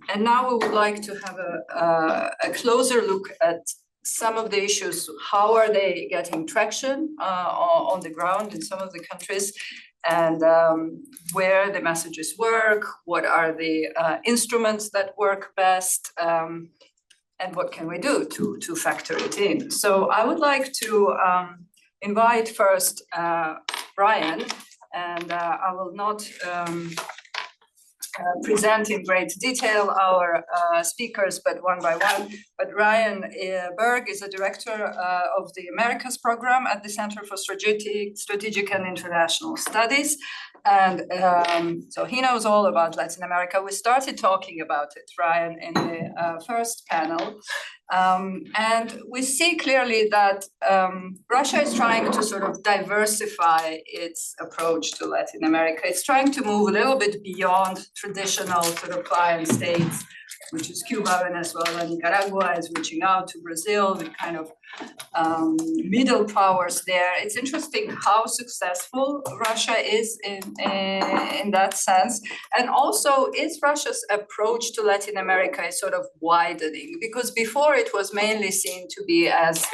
And now we would like to have a closer look at some of the issues. How are they getting traction on the ground in some of the countries, and where the messages work, what are the instruments that work best, and what can we do to factor it in. So I would like to invite first Brian, and I will not present in great detail our speakers, but one by one. But Ryan Berg is a director of the Americas program at the Center for Strategic and International Studies. And so he knows all about Latin America. We started talking about it, Ryan, in the first panel. And we see clearly that Russia is trying to sort of diversify its approach to Latin America. It's trying to move a little bit beyond traditional sort of client states, which is Cuba, Venezuela, Nicaragua, is reaching out to Brazil, the kind of middle powers there. It's interesting how successful Russia is in that sense. And also, is Russia's approach to Latin America is sort of widening? Because before it was mainly seen to be as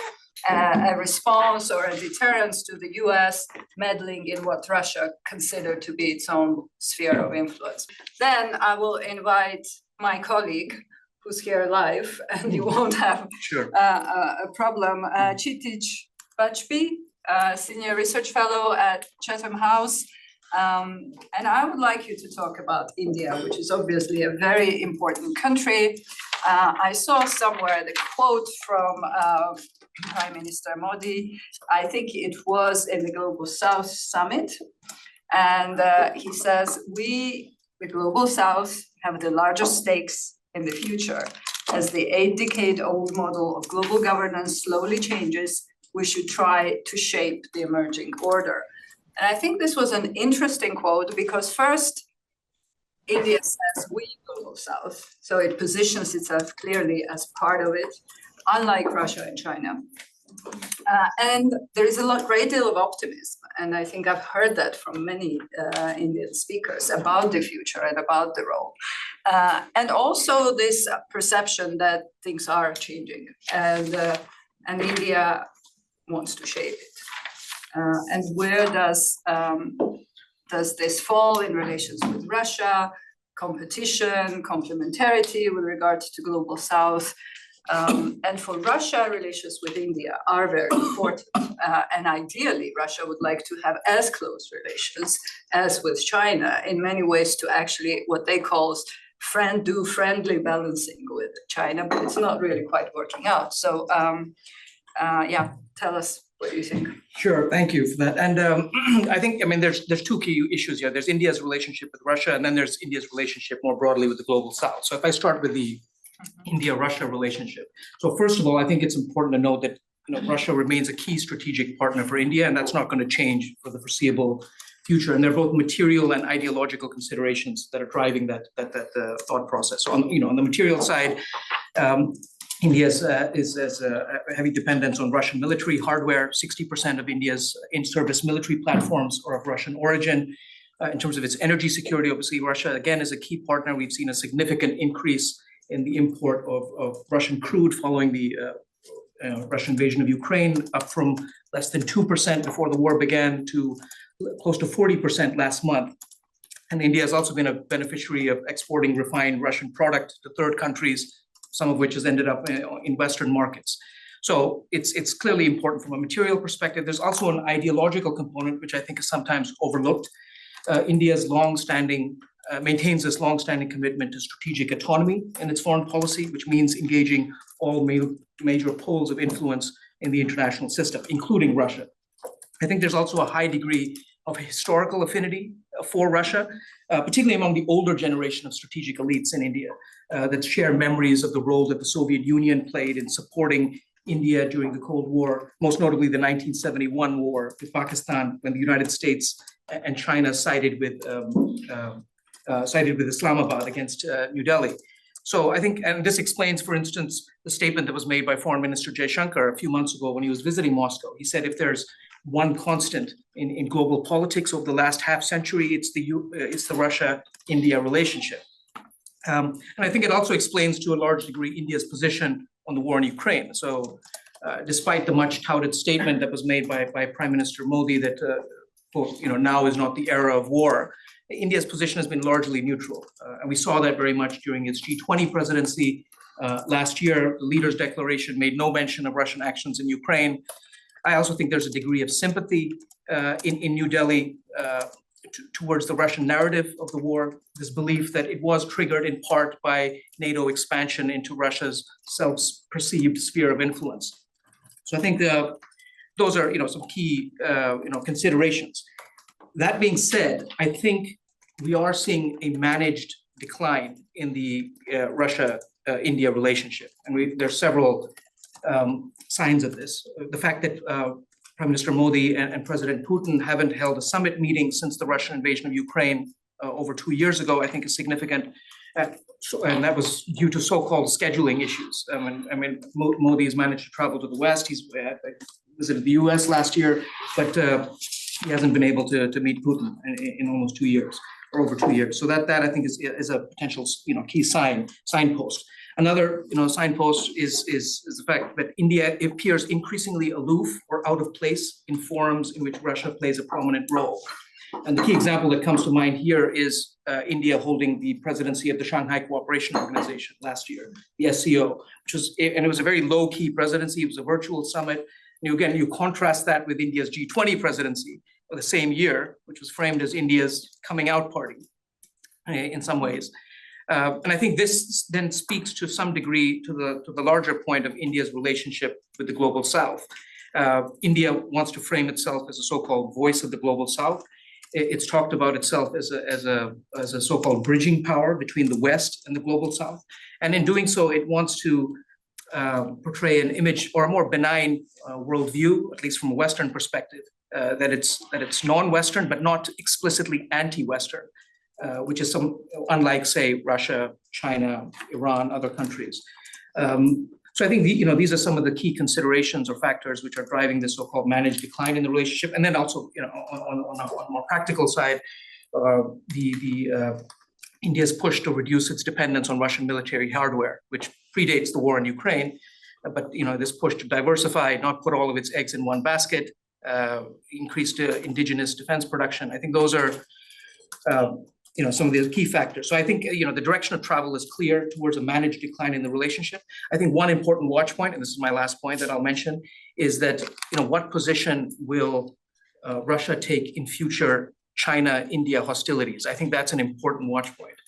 a response or a deterrence to the US meddling in what Russia considered to be its own sphere of influence. Then I will invite my colleague, who's here live, and you won't have a problem, Kshitij Bajpai, Senior Research Fellow at Chatham House. And I would like you to talk about India, which is obviously a very important country. I saw somewhere the quote from Prime Minister Modi. I think it was in the Global South Summit. And he says, we, the Global South, have the largest stakes in the future. As the 8-decade-old model of global governance slowly changes, we should try to shape the emerging order. And I think this was an interesting quote because first, India says we Global South, so it positions itself clearly as part of it, unlike Russia and China. And there is a great deal of optimism, and I think I've heard that from many Indian speakers about the future and about the role. And also this perception that things are changing, and India wants to shape it. And where does this fall in relations with Russia, competition, complementarity with regards to Global South? And for Russia, relations with India are very important. And ideally, Russia would like to have as close relations as with China, in many ways to actually what they call friendly balancing with China, but it's not really quite working out. So yeah, tell us what you think. Sure, thank you for that. And I think, there's two key issues here. There's India's relationship with Russia, and then there's India's relationship more broadly with the Global South. So if I start with the India-Russia relationship. So first of all, I think it's important to note that Russia remains a key strategic partner for India, and that's not going to change for the foreseeable future. And they're both material and ideological considerations that are driving that thought process. So on the material side, India is a heavy dependence on Russian military hardware. 60% of India's in-service military platforms are of Russian origin. In terms of its energy security, obviously, Russia, again, is a key partner. We've seen a significant increase in the import of Russian crude following the Russian invasion of Ukraine, up from less than 2% before the war began to close to 40% last month. And India has also been a beneficiary of exporting refined Russian product to third countries, some of which has ended up in Western markets. So it's clearly important from a material perspective. There's also an ideological component, which I think is sometimes overlooked. India's maintains this long-standing commitment to strategic autonomy in its foreign policy, which means engaging all major poles of influence in the international system, including Russia. I think there's also a high degree of historical affinity for Russia, particularly among the older generation of strategic elites in India that share memories of the role that the Soviet Union played in supporting India during the Cold War, most notably the 1971 war with Pakistan, when the United States and China sided with Islamabad against New Delhi. So I think, and this explains, for instance, the statement that was made by Foreign Minister Jaishankar a few months ago when he was visiting Moscow. He said, if there's one constant in global politics over the last half century, it's the Russia-India relationship. And I think it also explains to a large degree India's position on the war in Ukraine. So despite the much touted statement that was made by Prime Minister Modi that now is not the era of war, India's position has been largely neutral. And we saw that very much during its G20 presidency. Last year, the leaders' declaration made no mention of Russian actions in Ukraine. I also think there's a degree of sympathy in New Delhi towards the Russian narrative of the war, this belief that it was triggered in part by NATO expansion into Russia's self-perceived sphere of influence. So I think those are some key considerations. That being said, I think we are seeing a managed decline in the Russia-India relationship, and there's several signs of this. The fact that Prime Minister Modi and President Putin haven't held a summit meeting since the Russian invasion of Ukraine over 2 years ago, I think is significant. And that was due to so-called scheduling issues. Modi has managed to travel to the West. He's visited the US last year, but he hasn't been able to meet Putin in almost 2 years, or over 2 years. So that I think is a potential key signpost. Another signpost is the fact that India appears increasingly aloof or out of place in forums in which Russia plays a prominent role. And the key example that comes to mind here is India holding the presidency of the Shanghai Cooperation Organization last year, the SCO, and it was a very low-key presidency. It was a virtual summit. And you contrast that with India's G20 presidency of the same year, which was framed as India's coming out party in some ways. And I think this then speaks to some degree to the larger point of India's relationship with the global South. India wants to frame itself as a so-called voice of the global South. It's talked about itself as a so-called bridging power between the West and the global South. And in doing so, it wants to portray an image or a more benign worldview, at least from a Western perspective, that it's non-Western, but not explicitly anti-Western. Which is unlike, say, Russia, China, Iran, other countries. So I think these are some of the key considerations or factors which are driving this so-called managed decline in the relationship. And then also, on a more practical side, India's push to reduce its dependence on Russian military hardware, which predates the war in Ukraine. But this push to diversify, not put all of its eggs in one basket, increased indigenous defense production. I think those are some of the key factors. So I think, the direction of travel is clear towards a managed decline in the relationship. I think one important watch point, and this is my last point that I'll mention, is that, what position will Russia take in future China-India hostilities? I think that's an important watch point.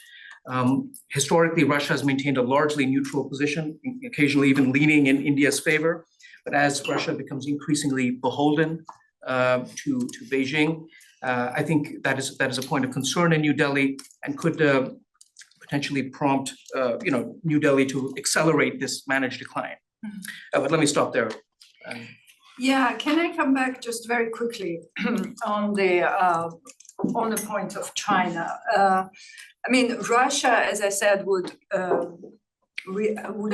Historically, Russia has maintained a largely neutral position, occasionally even leaning in India's favor. But as Russia becomes increasingly beholden to Beijing, I think that is a point of concern in New Delhi and could potentially prompt New Delhi to accelerate this managed decline. But let me stop there. Yeah, can I come back just very quickly on the point of China? Russia, as I said, would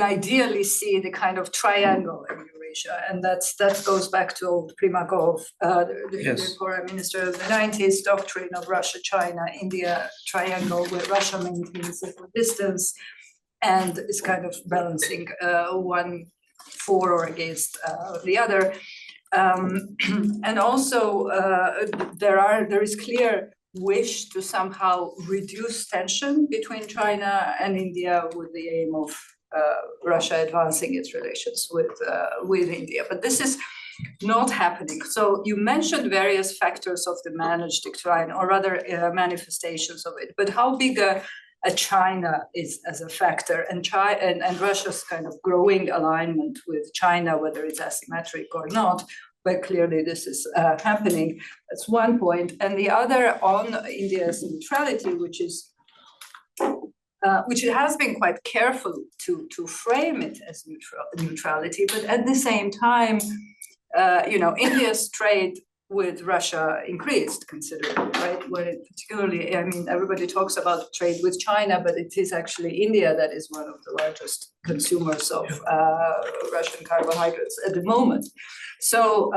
ideally see the kind of triangle in Eurasia, and that goes back to old Primakov, the foreign minister of the 90s, doctrine of Russia, China, India triangle, where Russia maintains a distance and is kind of balancing one for or against the other. And also there is clear wish to somehow reduce tension between China and India with the aim of Russia advancing its relations with India. But this is not happening. So you mentioned various factors of the managed decline, or rather manifestations of it. But how big a China is as a factor, and Russia's kind of growing alignment with China, whether it's asymmetric or not, but clearly this is happening. That's one point. And the other on India's neutrality, which it has been quite careful to frame it as neutrality, but at the same time, India's trade with Russia increased considerably, right? Particularly, everybody talks about trade with China, but it is actually India that is one of the largest consumers of Russian carbohydrates at the moment. So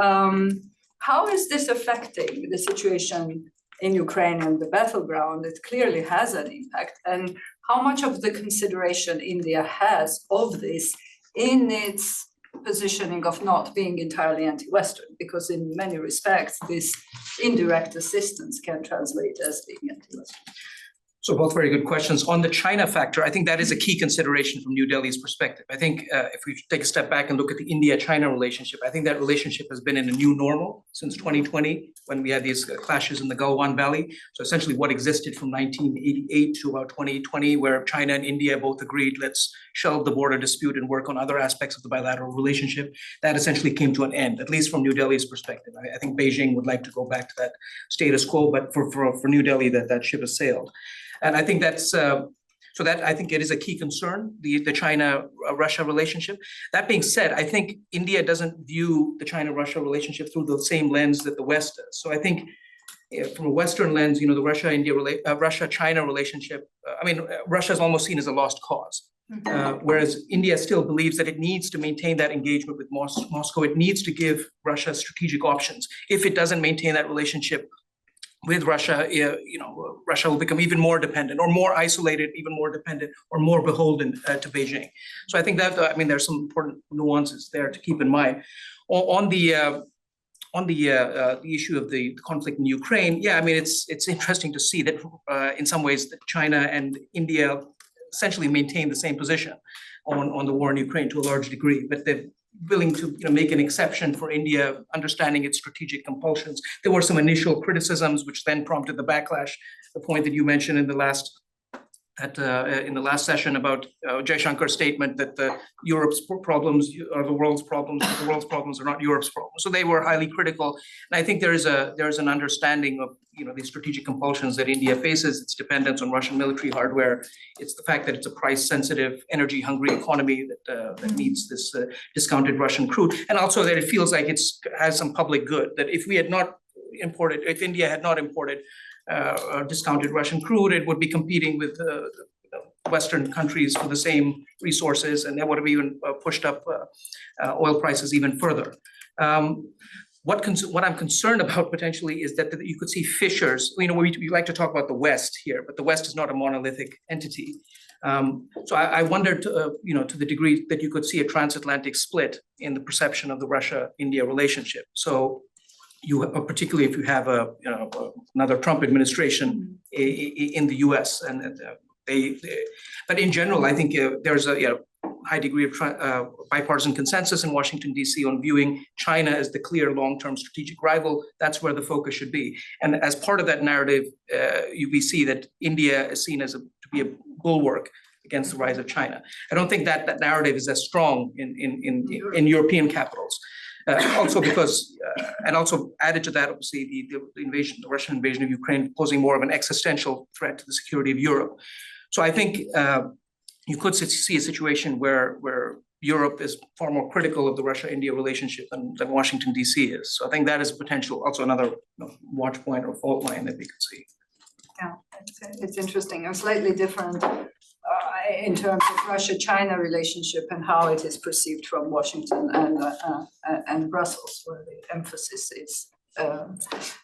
how is this affecting the situation in Ukraine and the battleground, it clearly has an impact. And how much of the consideration India has of this in its positioning of not being entirely anti-Western, because in many respects, this indirect assistance can translate as being anti-Western. So both very good questions. On the China factor, I think that is a key consideration from New Delhi's perspective. I think if we take a step back and look at the India-China relationship, I think that relationship has been in a new normal since 2020, when we had these clashes in the Galwan Valley. So essentially what existed from 1988 to about 2020, where China and India both agreed, let's shelve the border dispute and work on other aspects of the bilateral relationship, that essentially came to an end, at least from New Delhi's perspective. I think Beijing would like to go back to that status quo, but for New Delhi, that ship has sailed. And I think that's, so that I think it is a key concern, the China-Russia relationship. That being said, I think India doesn't view the China-Russia relationship through the same lens that the West does. So I think from a Western lens, the Russia-China relationship, Russia is almost seen as a lost cause. Whereas India still believes that it needs to maintain that engagement with Moscow. It needs to give Russia strategic options. If it doesn't maintain that relationship with Russia, Russia will become even more dependent, or more isolated, even more dependent, or more beholden to Beijing. So I think that there's some important nuances there to keep in mind. On the issue of the conflict in Ukraine, it's interesting to see that in some ways that China and India essentially maintain the same position on the war in Ukraine to a large degree, but they're willing to make an exception for India, understanding its strategic compulsions. There were some initial criticisms, which then prompted the backlash. The point that you mentioned in the last session about Jaishankar's statement that Europe's problems are the world's problems, but the world's problems are not Europe's problems. So they were highly critical, and I think there is an understanding of the strategic compulsions that India faces, its dependence on Russian military hardware. It's the fact that it's a price-sensitive, energy-hungry economy that needs this discounted Russian crude, and also that it feels like it has some public good. That if India had not imported discounted Russian crude, it would be competing with Western countries for the same resources, and that would have even pushed up oil prices even further. What I'm concerned about potentially is that you could see fissures. We like to talk about the West here, but the West is not a monolithic entity. So I wondered, to the degree that you could see a transatlantic split in the perception of the Russia-India relationship. So particularly if you have another Trump administration in the U.S. But in general, I think there's a high degree of bipartisan consensus in Washington, D.C. on viewing China as the clear long-term strategic rival. That's where the focus should be. And as part of that narrative, we see that India is seen to be a bulwark against the rise of China. I don't think that narrative is as strong in European capitals. Also because, and also added to that, obviously, the Russian invasion of Ukraine posing more of an existential threat to the security of Europe. So I think you could see a situation where Europe is far more critical of the Russia-India relationship than Washington, D.C. is. So I think that is potential, also another watch point or fault line that we could see. Yeah, it's interesting and slightly different in terms of Russia-China relationship and how it is perceived from Washington and Brussels, where the emphasis is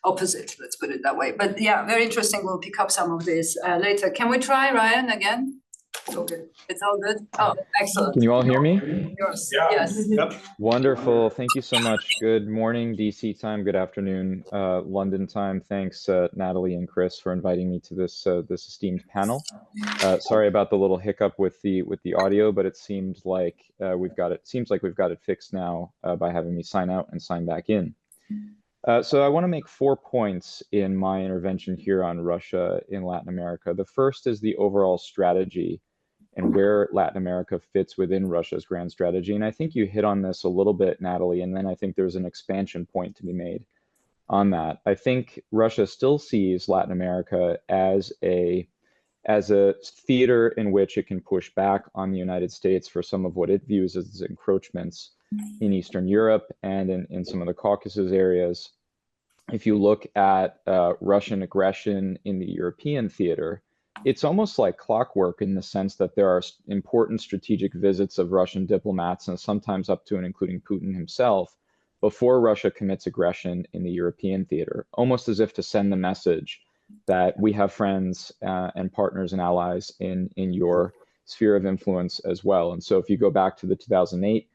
opposite, let's put it that way. But yeah, very interesting. We'll pick up some of this later. Can we try Ryan again? So good. It's all good. Oh, excellent. Can you all hear me? Yours. Yeah. Yes. Yep. Wonderful. Thank you so much. Good morning, DC time. Good afternoon, London time. Thanks, Natalie and Chris, for inviting me to this esteemed panel. Sorry about the little hiccup with the audio, but it seems like we've got it fixed now by having me sign out and sign back in. So I want to make 4 points in my intervention here on Russia in Latin America. The first is the overall strategy and where Latin America fits within Russia's grand strategy. And I think you hit on this a little bit, Natalie, and then I think there's an expansion point to be made on that. I think Russia still sees Latin America as a theater in which it can push back on the United States for some of what it views as encroachments in Eastern Europe and in some of the Caucasus areas. If you look at Russian aggression in the European theater, it's almost like clockwork in the sense that there are important strategic visits of Russian diplomats, and sometimes up to and including Putin himself, before Russia commits aggression in the European theater, almost as if to send the message that we have friends and partners and allies in your sphere of influence as well. And so if you go back to the 2008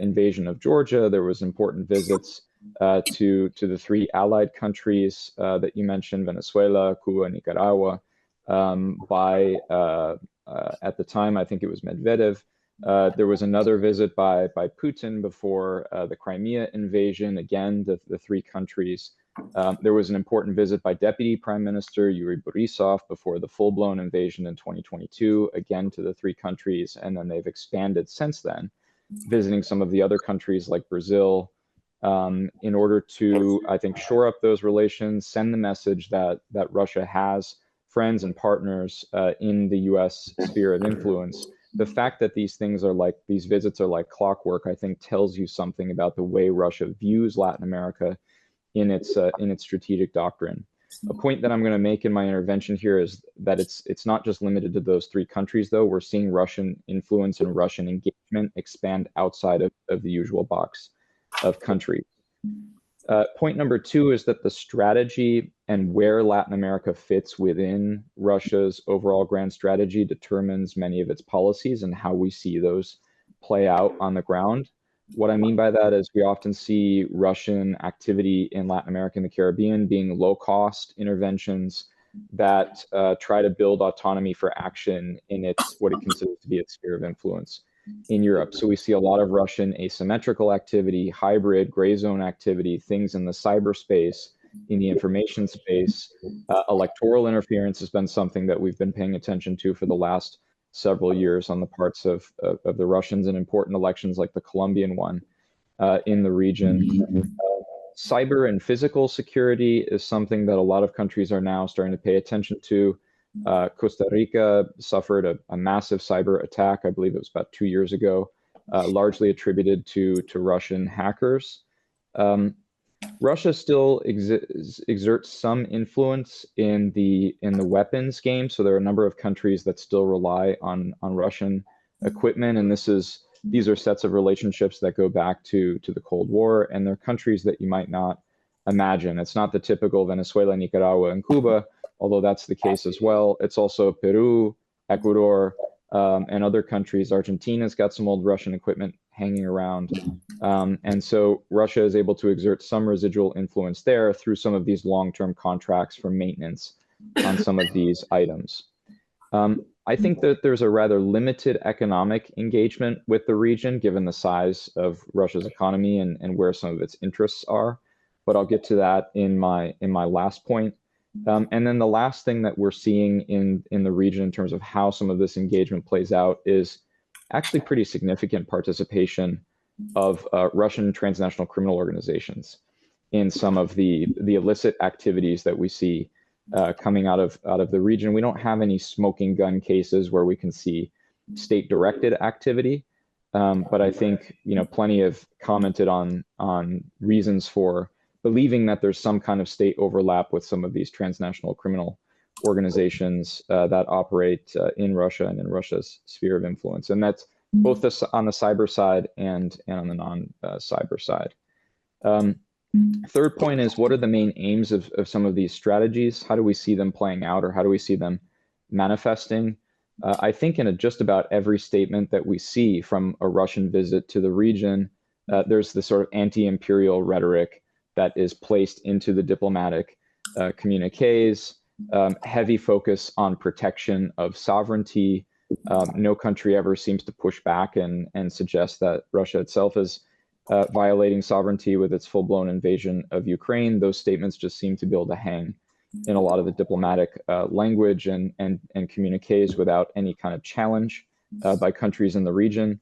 invasion of Georgia, there was important visits to the three allied countries that you mentioned, Venezuela, Cuba, Nicaragua, by at the time, I think it was Medvedev. There was another visit by Putin before the Crimea invasion, again, the three countries. There was an important visit by Deputy Prime Minister Yuri Borisov before the full-blown invasion in 2022, again to the three countries, and then they've expanded since then, visiting some of the other countries like Brazil, in order to, I think, shore up those relations, send the message that Russia has friends and partners in the US sphere of influence. The fact that these visits are like clockwork, I think tells you something about the way Russia views Latin America in its strategic doctrine. A point that I'm going to make in my intervention here is that it's not just limited to those three countries, though. We're seeing Russian influence and Russian engagement expand outside of the usual box of countries. Point number two is that the strategy and where Latin America fits within Russia's overall grand strategy determines many of its policies and how we see those play out on the ground. What I mean by that is we often see Russian activity in Latin America and the Caribbean being low-cost interventions that try to build autonomy for action in what it considers to be its sphere of influence in Europe. So we see a lot of Russian asymmetrical activity, hybrid, gray zone activity, things in the cyberspace, in the information space. Electoral interference has been something that we've been paying attention to for the last several years on the parts of the Russians in important elections like the Colombian one in the region. Cyber and physical security is something that a lot of countries are now starting to pay attention to. Costa Rica suffered a massive cyber attack, I believe it was about 2 years ago, largely attributed to Russian hackers. Russia still exerts some influence in the weapons game, so there are a number of countries that still rely on Russian equipment, and these are sets of relationships that go back to the Cold War, and they're countries that you might not imagine. It's not the typical Venezuela, Nicaragua, and Cuba, although that's the case as well. It's also Peru, Ecuador, and other countries. Argentina's got some old Russian equipment hanging around. And so Russia is able to exert some residual influence there through some of these long-term contracts for maintenance on some of these items. I think that there's a rather limited economic engagement with the region, given the size of Russia's economy and where some of its interests are. But I'll get to that in my last point. And then the last thing that we're seeing in the region in terms of how some of this engagement plays out is actually pretty significant participation of Russian transnational criminal organizations in some of the illicit activities that we see coming out of the region. We don't have any smoking gun cases where we can see state-directed activity, but I think plenty have commented on reasons for believing that there's some kind of state overlap with some of these transnational criminal organizations that operate in Russia and in Russia's sphere of influence. And that's both on the cyber side and on the non-cyber side. Third point is, what are the main aims of some of these strategies? How do we see them playing out, or how do we see them manifesting? I think in just about every statement that we see from a Russian visit to the region, there's this sort of anti-imperial rhetoric that is placed into the diplomatic communiques, heavy focus on protection of sovereignty. No country ever seems to push back and suggest that Russia itself is violating sovereignty with its full-blown invasion of Ukraine. Those statements just seem to be able to hang in a lot of the diplomatic language and communiques without any kind of challenge by countries in the region.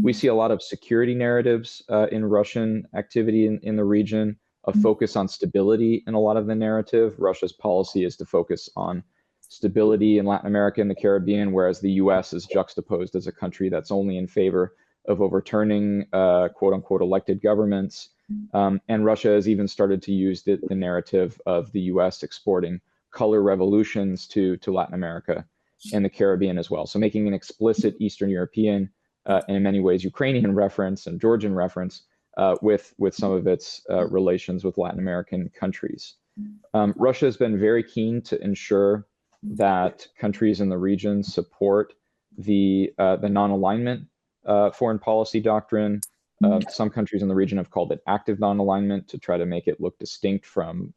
We see a lot of security narratives in Russian activity in the region, a focus on stability in a lot of the narrative. Russia's policy is to focus on stability in Latin America and the Caribbean, whereas the US is juxtaposed as a country that's only in favor of overturning quote unquote elected governments. And Russia has even started to use the narrative of the US exporting color revolutions to Latin America and the Caribbean as well. So making an explicit Eastern European and in many ways Ukrainian reference and Georgian reference with some of its relations with Latin American countries. Russia has been very keen to ensure that countries in the region support the non-alignment foreign policy doctrine. Some countries in the region have called it active non-alignment to try to make it look distinct from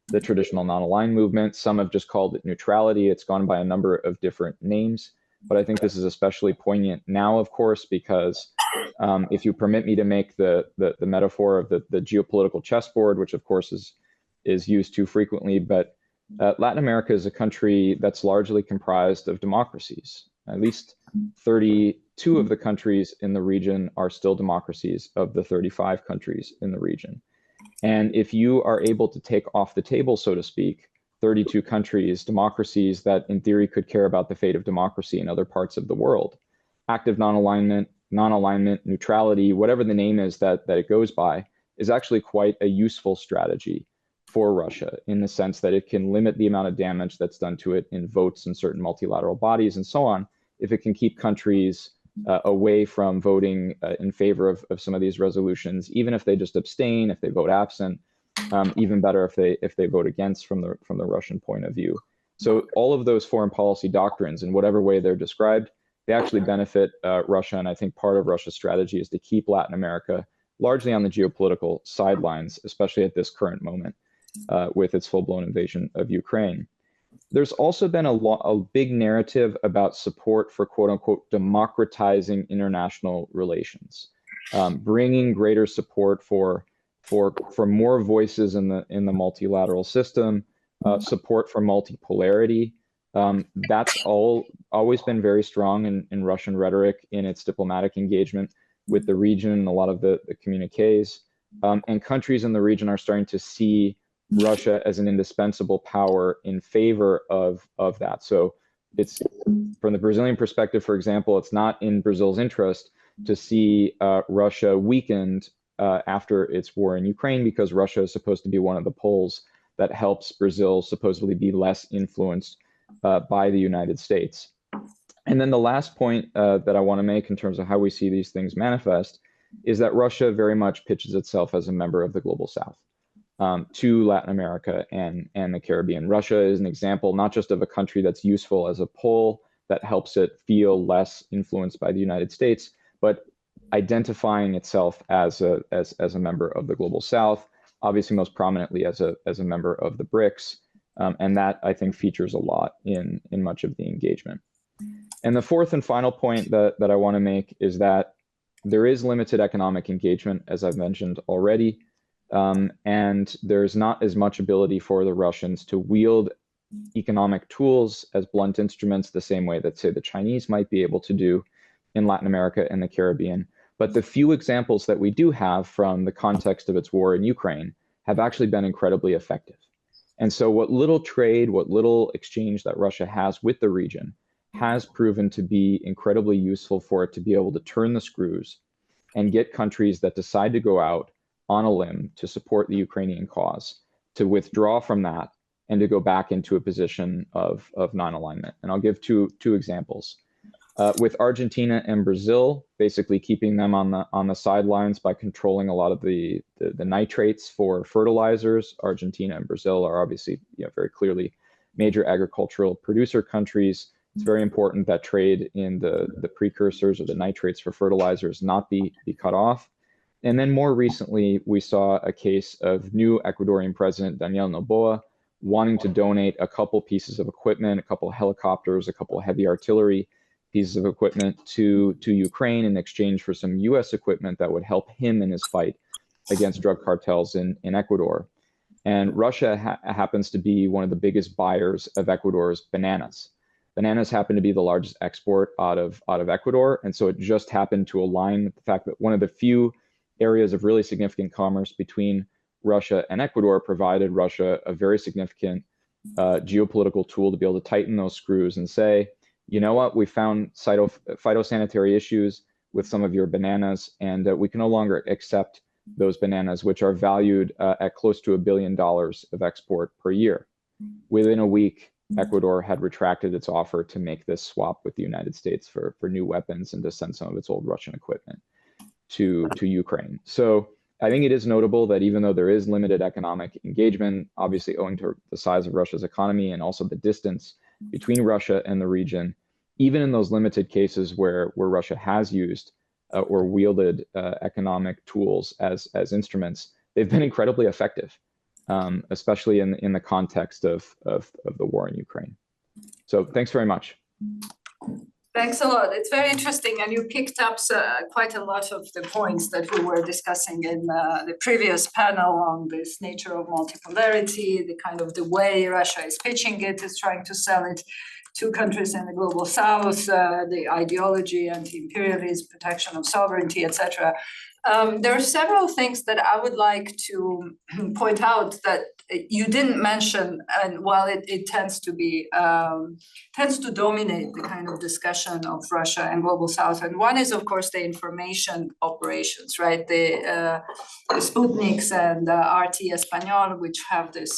the traditional non-aligned movement. Some have just called it neutrality. It's gone by a number of different names, but I think this is especially poignant now, of course, because if you permit me to make the metaphor of the geopolitical chessboard, which of course is used too frequently, but Latin America is a country that's largely comprised of democracies. At least 32 of the countries in the region are still democracies of the 35 countries in the region. And if you are able to take off the table, so to speak, 32 countries, democracies that in theory could care about the fate of democracy in other parts of the world, active non-alignment, neutrality, whatever the name is that it goes by, is actually quite a useful strategy for Russia in the sense that it can limit the amount of damage that's done to it in votes in certain multilateral bodies and so on, if it can keep countries away from voting in favor of some of these resolutions, even if they just abstain, if they vote absent, even better if they vote against from the Russian point of view. So all of those foreign policy doctrines, in whatever way they're described, they actually benefit Russia, and I think part of Russia's strategy is to keep Latin America largely on the geopolitical sidelines, especially at this current moment with its full-blown invasion of Ukraine. There's also been a big narrative about support for quote-unquote democratizing international relations, bringing greater support for more voices in the multilateral system, support for multipolarity. That's always been very strong in Russian rhetoric in its diplomatic engagement with the region and a lot of the communiques. And countries in the region are starting to see Russia as an indispensable power in favor of that. So it's from the Brazilian perspective, for example, it's not in Brazil's interest to see Russia weakened after its war in Ukraine, because Russia is supposed to be one of the poles that helps Brazil supposedly be less influenced by the United States. And then the last point that I want to make in terms of how we see these things manifest is that Russia very much pitches itself as a member of the Global South to Latin America and the Caribbean. Russia is an example not just of a country that's useful as a pole that helps it feel less influenced by the United States, but identifying itself as a member of the Global South, obviously most prominently as a member of the BRICS, and that I think features a lot in much of the engagement. And the fourth and final point that I want to make is that there is limited economic engagement, as I've mentioned already, and there's not as much ability for the Russians to wield economic tools as blunt instruments the same way that, say, the Chinese might be able to do in Latin America and the Caribbean. But the few examples that we do have from the context of its war in Ukraine have actually been incredibly effective. And so what little trade, what little exchange that Russia has with the region has proven to be incredibly useful for it to be able to turn the screws and get countries that decide to go out on a limb to support the Ukrainian cause to withdraw from that and to go back into a position of non-alignment. And I'll give two examples. With Argentina and Brazil, basically keeping them on the sidelines by controlling a lot of the nitrates for fertilizers. Argentina and Brazil are obviously very clearly major agricultural producer countries. It's very important that trade in the precursors or the nitrates for fertilizers not be cut off. And then more recently, we saw a case of new Ecuadorian President Daniel Noboa wanting to donate a couple pieces of equipment, a couple of helicopters, a couple of heavy artillery pieces of equipment to Ukraine in exchange for some US equipment that would help him in his fight against drug cartels in Ecuador. And Russia happens to be one of the biggest buyers of Ecuador's bananas. Bananas happen to be the largest export out of Ecuador. And so it just happened to align with the fact that one of the few areas of really significant commerce between Russia and Ecuador provided Russia a very significant geopolitical tool to be able to tighten those screws and say, you know what, we found phytosanitary issues with some of your bananas, and we can no longer accept those bananas, which are valued at close to $1 billion of export per year. Within a week, Ecuador had retracted its offer to make this swap with the United States for new weapons and to send some of its old Russian equipment to Ukraine. So I think it is notable that even though there is limited economic engagement, obviously owing to the size of Russia's economy and also the distance between Russia and the region, even in those limited cases where Russia has used or wielded economic tools as instruments, they've been incredibly effective, especially in the context of the war in Ukraine. So thanks very much. Thanks a lot. It's very interesting, and you picked up quite a lot of the points that we were discussing in the previous panel on this nature of multipolarity, the kind of the way Russia is pitching it, is trying to sell it to countries in the global south, the ideology, anti-imperialism, protection of sovereignty, etc. There are several things that I would like to point out that you didn't mention, and while it tends to dominate the kind of discussion of Russia and global south. And one is, of course, the information operations, right? The Sputniks and RT Español, which have this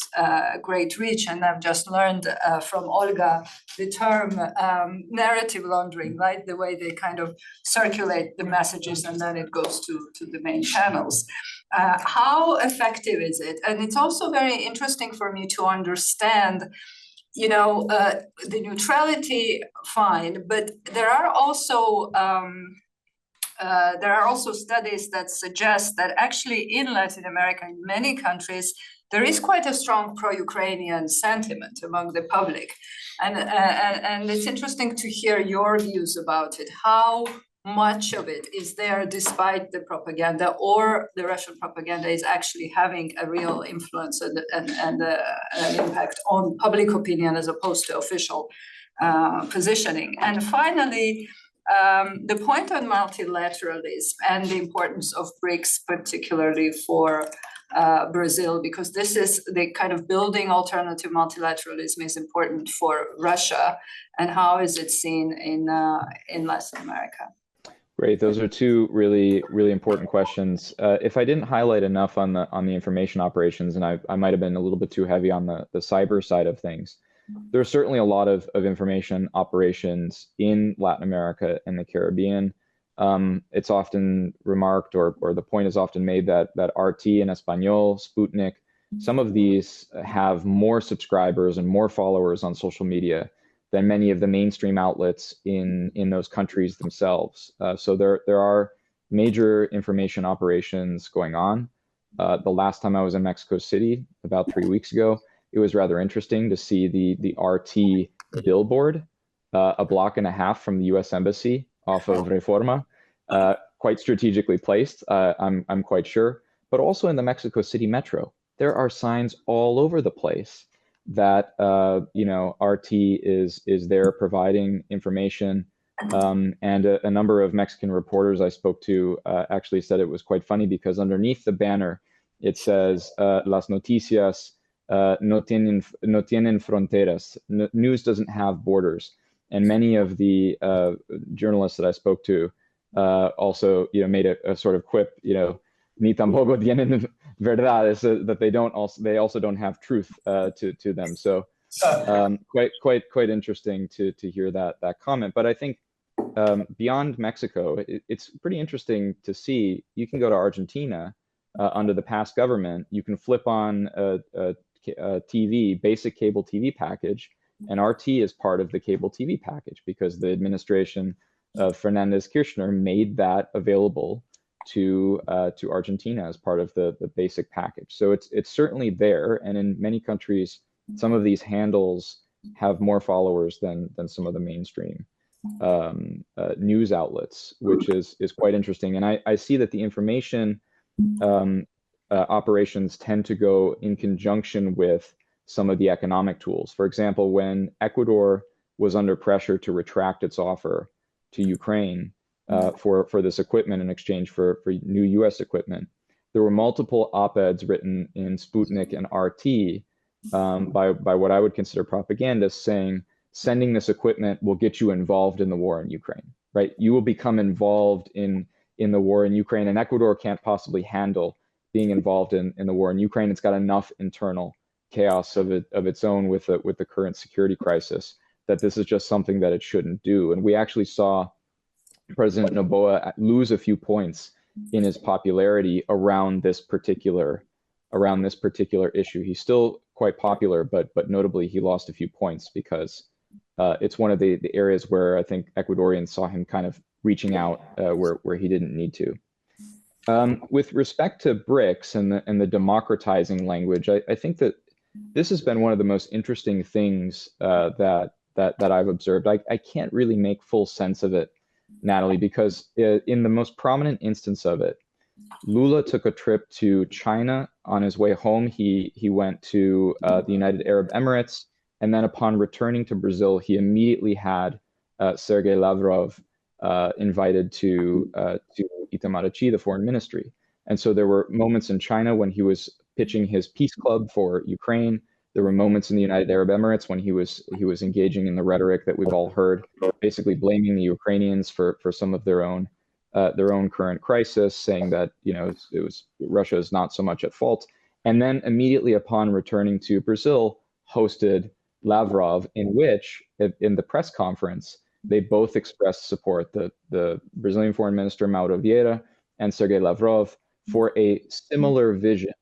great reach. And I've just learned from Olga the term narrative laundering, right? The way they kind of circulate the messages and then it goes to the main channels. How effective is it? And it's also very interesting for me to understand, the neutrality, fine, but there are also studies that suggest that actually in Latin America, in many countries, there is quite a strong pro-Ukrainian sentiment among the public. And it's interesting to hear your views about it. How much of it is there despite the propaganda, or the Russian propaganda is actually having a real influence and an impact on public opinion as opposed to official positioning? And finally, the point on multilateralism and the importance of BRICS, particularly for Brazil, because this is the kind of building alternative multilateralism is important for Russia, and how is it seen in Latin America? Great. Those are two really, really important questions. If I didn't highlight enough on the information operations, and I might have been a little bit too heavy on the cyber side of things, there's certainly a lot of information operations in Latin America and the Caribbean. It's often remarked, or the point is often made that RT and Español, Sputnik, some of these have more subscribers and more followers on social media than many of the mainstream outlets in those countries themselves. So there are major information operations going on. The last time I was in Mexico City, about 3 weeks ago, it was rather interesting to see the RT billboard a block and a half from the US Embassy off of Reforma, quite strategically placed, I'm quite sure, but also in the Mexico City Metro. There are signs all over the place that RT is there providing information, and a number of Mexican reporters I spoke to actually said it was quite funny because underneath the banner it says "Las noticias no tienen fronteras." News doesn't have borders, and many of the journalists that I spoke to also made a sort of quip, ni tampoco tienen verdad, is that they also don't have truth to them. So quite interesting to hear that comment. But I think beyond Mexico, it's pretty interesting to see. You can go to Argentina under the past government. You can flip on a TV, basic cable TV package, and RT is part of the cable TV package because the administration of Fernandez Kirchner made that available to Argentina as part of the basic package. So it's certainly there, and in many countries, some of these handles have more followers than some of the mainstream news outlets, which is quite interesting. And I see that the information operations tend to go in conjunction with some of the economic tools. For example, when Ecuador was under pressure to retract its offer to Ukraine for this equipment in exchange for new US equipment, there were multiple op-eds written in Sputnik and RT by what I would consider propagandists saying, sending this equipment will get you involved in the war in Ukraine, right? You will become involved in the war in Ukraine, and Ecuador can't possibly handle being involved in the war in Ukraine. It's got enough internal chaos of its own with the current security crisis that this is just something that it shouldn't do. And we actually saw President Noboa lose a few points in his popularity around this particular issue. He's still quite popular, but notably he lost a few points because it's one of the areas where I think Ecuadorians saw him kind of reaching out where he didn't need to. With respect to BRICS and the democratizing language, I think that this has been one of the most interesting things that I've observed. I can't really make full sense of it, Natalie, because in the most prominent instance of it, Lula took a trip to China. On his way home, he went to the United Arab Emirates, and then upon returning to Brazil, he immediately had Sergei Lavrov invited to Itamaraty, the foreign ministry. And so there were moments in China when he was pitching his peace club for Ukraine. There were moments in the United Arab Emirates when he was engaging in the rhetoric that we've all heard, basically blaming the Ukrainians for some of their own current crisis, saying that Russia is not so much at fault. And then immediately upon returning to Brazil, hosted Lavrov, in which in the press conference they both expressed support, the Brazilian Foreign Minister Mauro Vieira and Sergei Lavrov, for a similar vision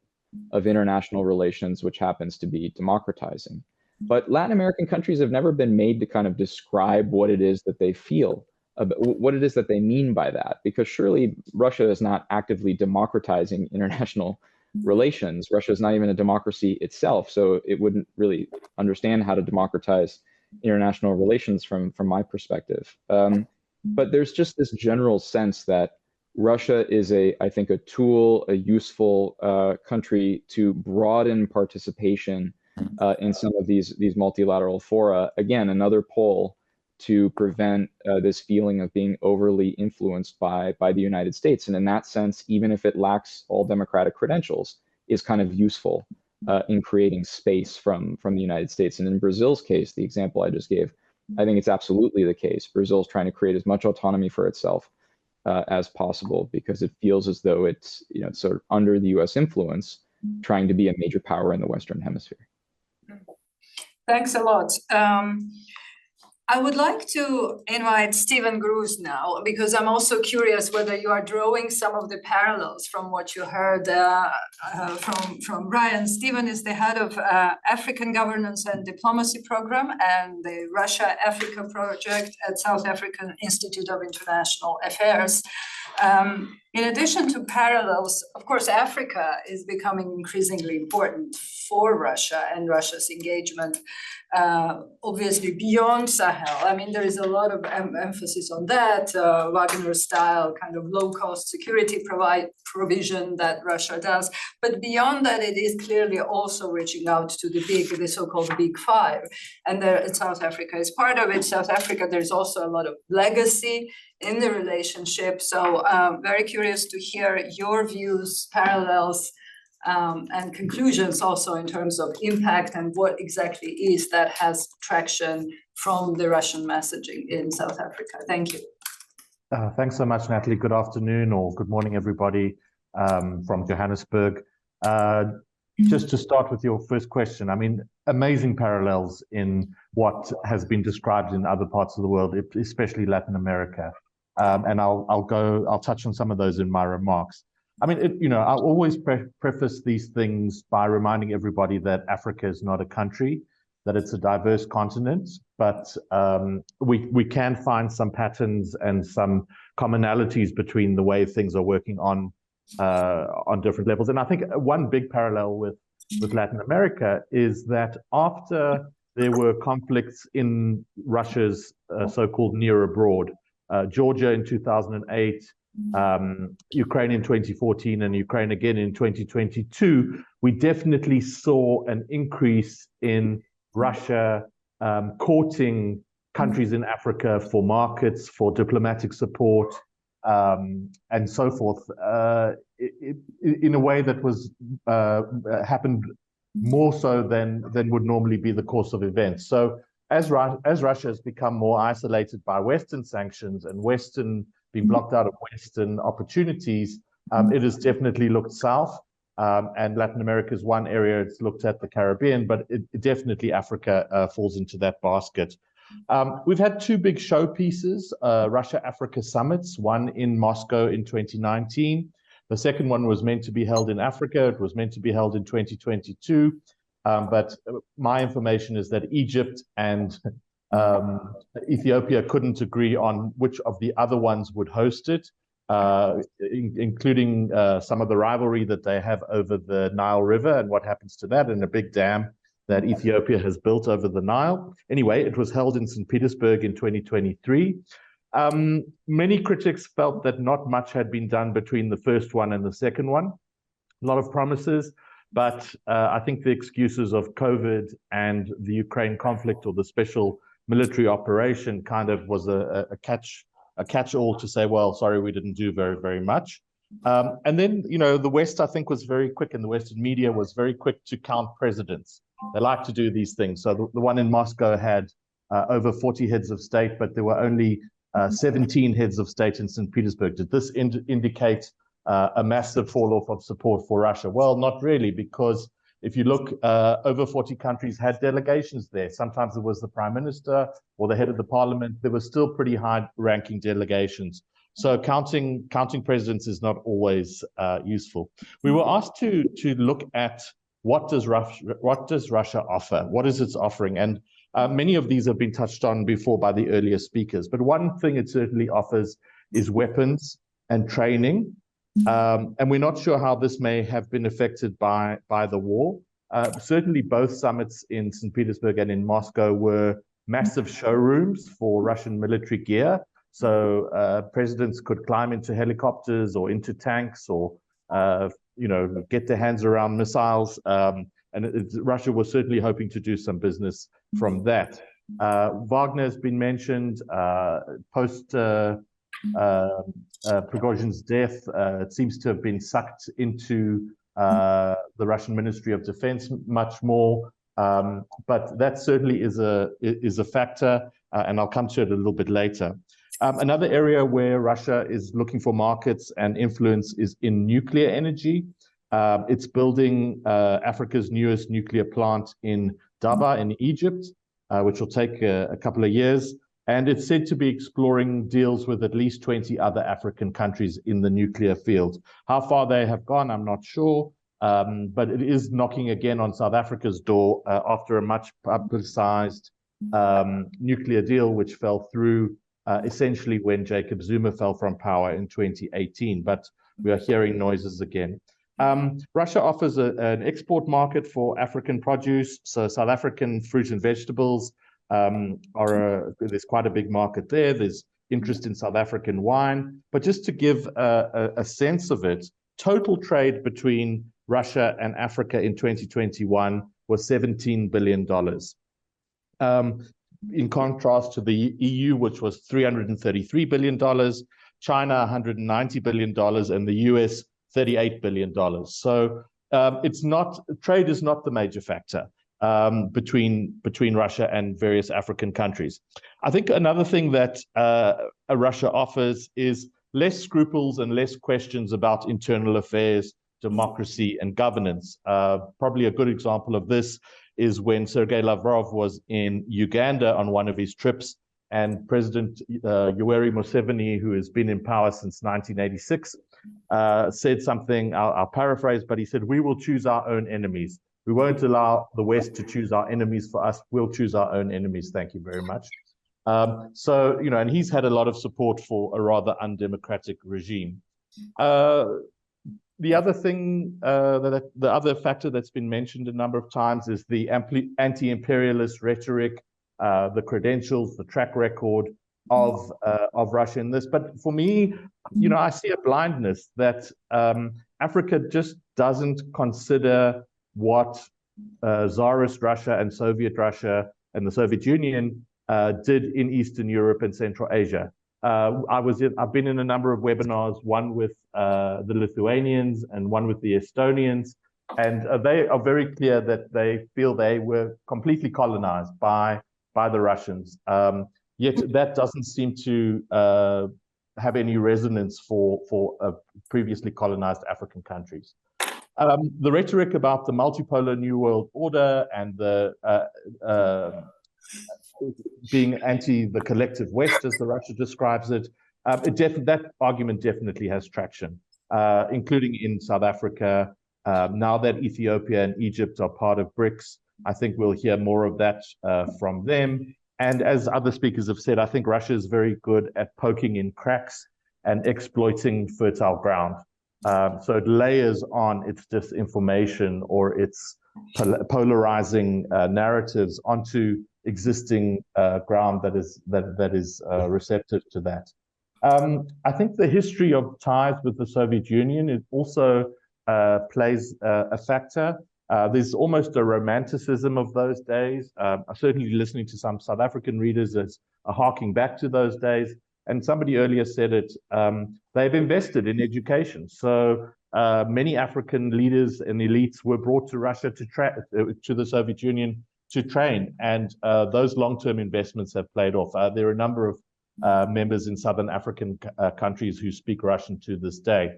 of international relations, which happens to be democratizing. But Latin American countries have never been made to kind of describe what it is that they feel, what it is that they mean by that, because surely Russia is not actively democratizing international relations. Russia is not even a democracy itself, so it wouldn't really understand how to democratize international relations from my perspective. But there's just this general sense that Russia is I think a tool, a useful country to broaden participation in some of these multilateral fora. Again, another pole to prevent this feeling of being overly influenced by the United States. And in that sense, even if it lacks all democratic credentials, is kind of useful in creating space from the United States. And in Brazil's case, the example I just gave, I think it's absolutely the case. Brazil's trying to create as much autonomy for itself as possible, because it feels as though it's sort of under the US influence, trying to be a major power in the Western Hemisphere. Thanks a lot. I would like to invite Stephen Grusz now, because I'm also curious whether you are drawing some of the parallels from what you heard from Ryan. Stephen is the head of African Governance and Diplomacy Program and the Russia-Africa project at South African Institute of International Affairs. In addition to parallels, of course, Africa is becoming increasingly important for Russia and Russia's engagement, obviously beyond Sahel. I mean, there is a lot of emphasis on that, Wagner-style kind of low-cost security provision that Russia does. But beyond that, it is clearly also reaching out to the so-called Big Five. And South Africa is part of it. South Africa, there's also a lot of legacy in the relationship. So very curious to hear your views, parallels, and conclusions also in terms of impact and what exactly is that has traction from the Russian messaging in South Africa. Thank you. Thanks so much, Natalie. Good afternoon or good morning, everybody from Johannesburg. Just to start with your first question, I mean, amazing parallels in what has been described in other parts of the world, especially Latin America. And I'll touch on some of those in my remarks. I mean, I'll always preface these things by reminding everybody that Africa is not a country, that it's a diverse continent, but we can find some patterns and some commonalities between the way things are working on different levels. And I think one big parallel with Latin America is that after there were conflicts in Russia's so-called near abroad, Georgia in 2008, Ukraine in 2014 and Ukraine again in 2022, we definitely saw an increase in Russia courting countries in Africa for markets, for diplomatic support, and so forth, in a way that was happened more so than would normally be the course of events. So as Russia has become more isolated by Western sanctions and being blocked out of Western opportunities, it has definitely looked south. And Latin America is one area it's looked at, the Caribbean, but definitely Africa falls into that basket. We've had two big showpieces, Russia-Africa summits, one in Moscow in 2019. The second one was meant to be held in Africa. It was meant to be held in 2022. But my information is that Egypt and Ethiopia couldn't agree on which of the other ones would host it, including some of the rivalry that they have over the Nile River and what happens to that, and a big dam that Ethiopia has built over the Nile. Anyway, it was held in St. Petersburg in 2023. Many critics felt that not much had been done between the first one and the second one. A lot of promises, but I think the excuses of COVID and the Ukraine conflict, or the special military operation, kind of was a catch-all to say, well, sorry, we didn't do very, very much. And then, the West, I think, was very quick, and the Western media was very quick to count presidents. They like to do these things. So the one in Moscow had over 40 heads of state, but there were only 17 heads of state in St. Petersburg. Did this indicate a massive fall-off of support for Russia? Well, not really, because if you look, over 40 countries had delegations there. Sometimes it was the prime minister or the head of the parliament. There were still pretty high-ranking delegations. So counting presidents is not always useful. We were asked to look at what does Russia offer? What is its offering? And many of these have been touched on before by the earlier speakers. But one thing it certainly offers is weapons and training. And we're not sure how this may have been affected by the war. Certainly both summits in St. Petersburg and in Moscow were massive showrooms for Russian military gear. So presidents could climb into helicopters or into tanks, or get their hands around missiles. And Russia was certainly hoping to do some business from that. Wagner has been mentioned. Post Prigozhin's death, it seems to have been sucked into the Russian Ministry of Defense much more. But that certainly is a factor, and I'll come to it a little bit later. Another area where Russia is looking for markets and influence is in nuclear energy. It's building Africa's newest nuclear plant in Daba in Egypt, which will take a couple of years. And it's said to be exploring deals with at least 20 other African countries in the nuclear field. How far they have gone, I'm not sure. But it is knocking again on South Africa's door after a much publicized nuclear deal, which fell through essentially when Jacob Zuma fell from power in 2018. But we are hearing noises again. Russia offers an export market for African produce. So South African fruit and vegetables there's quite a big market there. There's interest in South African wine. But just to give a sense of it, total trade between Russia and Africa in 2021 was $17 billion. In contrast to the EU, which was $333 billion, China, $190 billion, and the US, $38 billion. So trade is not the major factor between Russia and various African countries. I think another thing that Russia offers is less scruples and less questions about internal affairs, democracy, and governance. Probably a good example of this is when Sergei Lavrov was in Uganda on one of his trips, and President Yoweri Museveni, who has been in power since 1986, said something, I'll paraphrase, but he said, "We will choose our own enemies. We won't allow the West to choose our enemies for us. We'll choose our own enemies. Thank you very much." So, and he's had a lot of support for a rather undemocratic regime. The other thing, the other factor that's been mentioned a number of times is the anti-imperialist rhetoric, the credentials, the track record of Russia in this. But for me, I see a blindness that Africa just doesn't consider what Tsarist Russia and Soviet Russia and the Soviet Union did in Eastern Europe and Central Asia. I've been in a number of webinars, one with the Lithuanians and one with the Estonians, and they are very clear that they feel they were completely colonized by the Russians. Yet that doesn't seem to have any resonance for previously colonized African countries. The rhetoric about the multipolar New World Order and the being anti the collective West, as the Russia describes it, that argument definitely has traction, including in South Africa. Now that Ethiopia and Egypt are part of BRICS, I think we'll hear more of that from them. And as other speakers have said, I think Russia is very good at poking in cracks and exploiting fertile ground. So it layers on its disinformation or its polarizing narratives onto existing ground that is receptive to that. I think the history of ties with the Soviet Union, it also plays a factor. There's almost a romanticism of those days. Certainly listening to some South African readers as harking back to those days. And somebody earlier said it, they've invested in education. So many African leaders and elites were brought to Russia to the Soviet Union to train. And those long-term investments have played off. There are a number of members in Southern African countries who speak Russian to this day.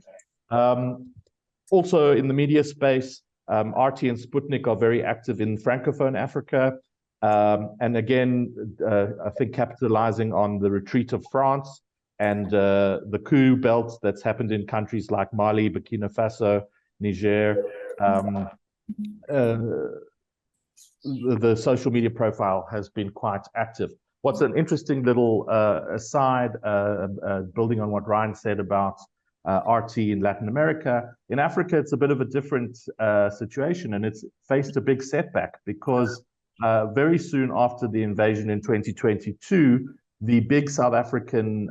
Also in the media space, RT and Sputnik are very active in Francophone Africa. And again, I think capitalizing on the retreat of France and the coup belt that's happened in countries like Mali, Burkina Faso, Niger, the social media profile has been quite active. What's an interesting little aside, building on what Ryan said about RT in Latin America. In Africa, it's a bit of a different situation, and it's faced a big setback because very soon after the invasion in 2022, the big South African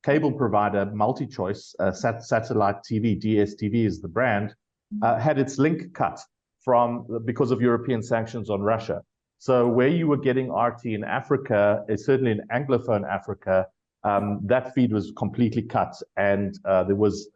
cable provider, MultiChoice, satellite TV, DSTV is the brand, had its link cut because of European sanctions on Russia. So where you were getting RT in Africa, certainly in Anglophone Africa, that feed was completely cut, and there was